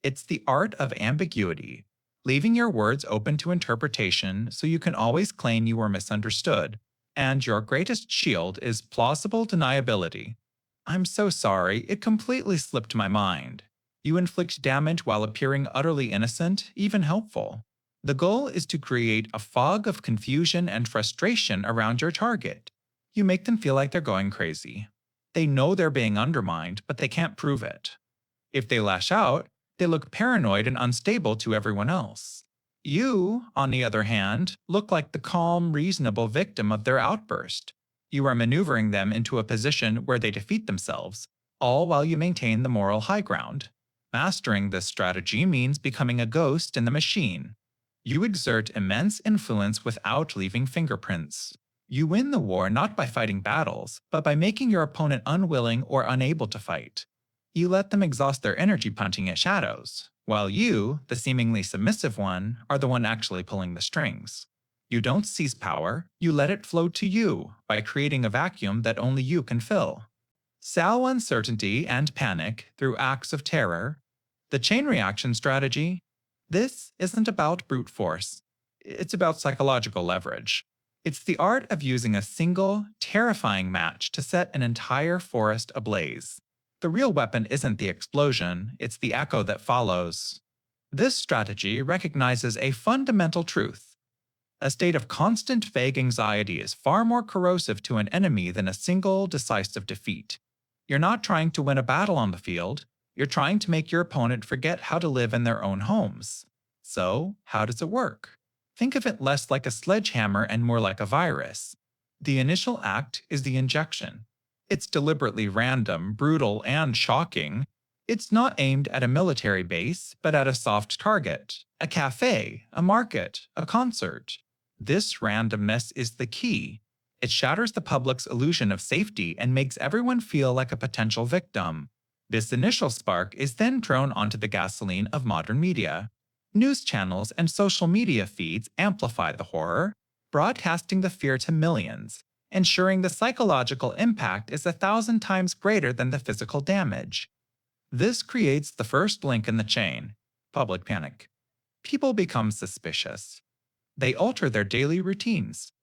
It's the art of ambiguity, leaving your words open to interpretation so you can always claim you were misunderstood. And your greatest shield is plausible deniability. "I'm so sorry, it completely slipped my mind." You inflict damage while appearing utterly innocent, even helpful. The goal is to create a fog of confusion and frustration around your target. You make them feel like they're going crazy. They know they're being undermined, but they can't prove it. If they lash out, they look paranoid and unstable to everyone else. You, on the other hand, look like the calm, reasonable victim of their outburst. You are maneuvering them into a position where they defeat themselves, all while you maintain the moral high ground. Mastering this strategy means becoming a ghost in the machine. You exert immense influence without leaving fingerprints. You win the war not by fighting battles, but by making your opponent unwilling or unable to fight. You let them exhaust their energy punching at shadows, while you, the seemingly submissive one, are the one actually pulling the strings. You don't seize power, you let it flow to you by creating a vacuum that only you can fill. Sow uncertainty and panic through acts of terror. The chain reaction strategy. This isn't about brute force. It's about psychological leverage. It's the art of using a single, terrifying match to set an entire forest ablaze. The real weapon isn't the explosion, it's the echo that follows. This strategy recognizes a fundamental truth. A state of constant vague anxiety is far more corrosive to an enemy than a single, decisive defeat. You're not trying to win a battle on the field, you're trying to make your opponent forget how to live in their own homes. So, how does it work? Think of it less like a sledgehammer and more like a virus. The initial act is the injection. It's deliberately random, brutal, and shocking. It's not aimed at a military base, but at a soft target, a cafe, a market, a concert. This randomness is the key. It shatters the public's illusion of safety and makes everyone feel like a potential victim. This initial spark is then thrown onto the gasoline of modern media. News channels and social media feeds amplify the horror, broadcasting the fear to millions, ensuring the psychological impact is 1,000 times greater than the physical damage. This creates the first link in the chain, public panic. People become suspicious. They alter their daily routines.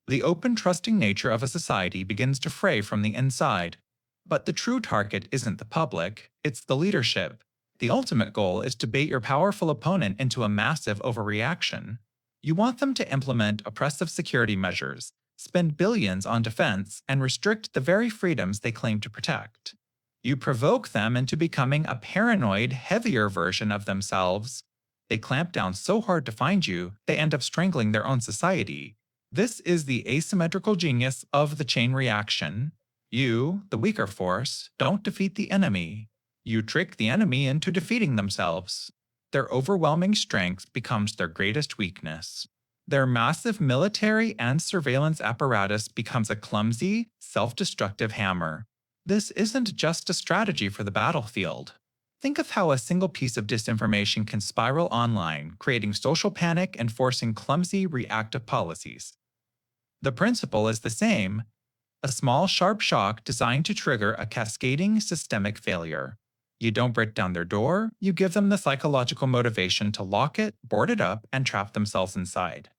The open, trusting nature of a society begins to fray from the inside. But the true target isn't the public, it's the leadership. The ultimate goal is to bait your powerful opponent into a massive overreaction. You want them to implement oppressive security measures, spend billions on defense, and restrict the very freedoms they claim to protect. You provoke them into becoming a paranoid, heavier version of themselves. They clamp down so hard to find you, they end up strangling their own society. This is the asymmetrical genius of the chain reaction. You, the weaker force, don't defeat the enemy. You trick the enemy into defeating themselves. Their overwhelming strength becomes their greatest weakness. Their massive military and surveillance apparatus becomes a clumsy, self-destructive hammer. This isn't just a strategy for the battlefield. Think of how a single piece of disinformation can spiral online, creating social panic and forcing clumsy, reactive policies. The principle is the same: a small, sharp shock designed to trigger a cascading, systemic failure. You don't break down their door, you give them the psychological motivation to lock it, board it up, and trap themselves inside.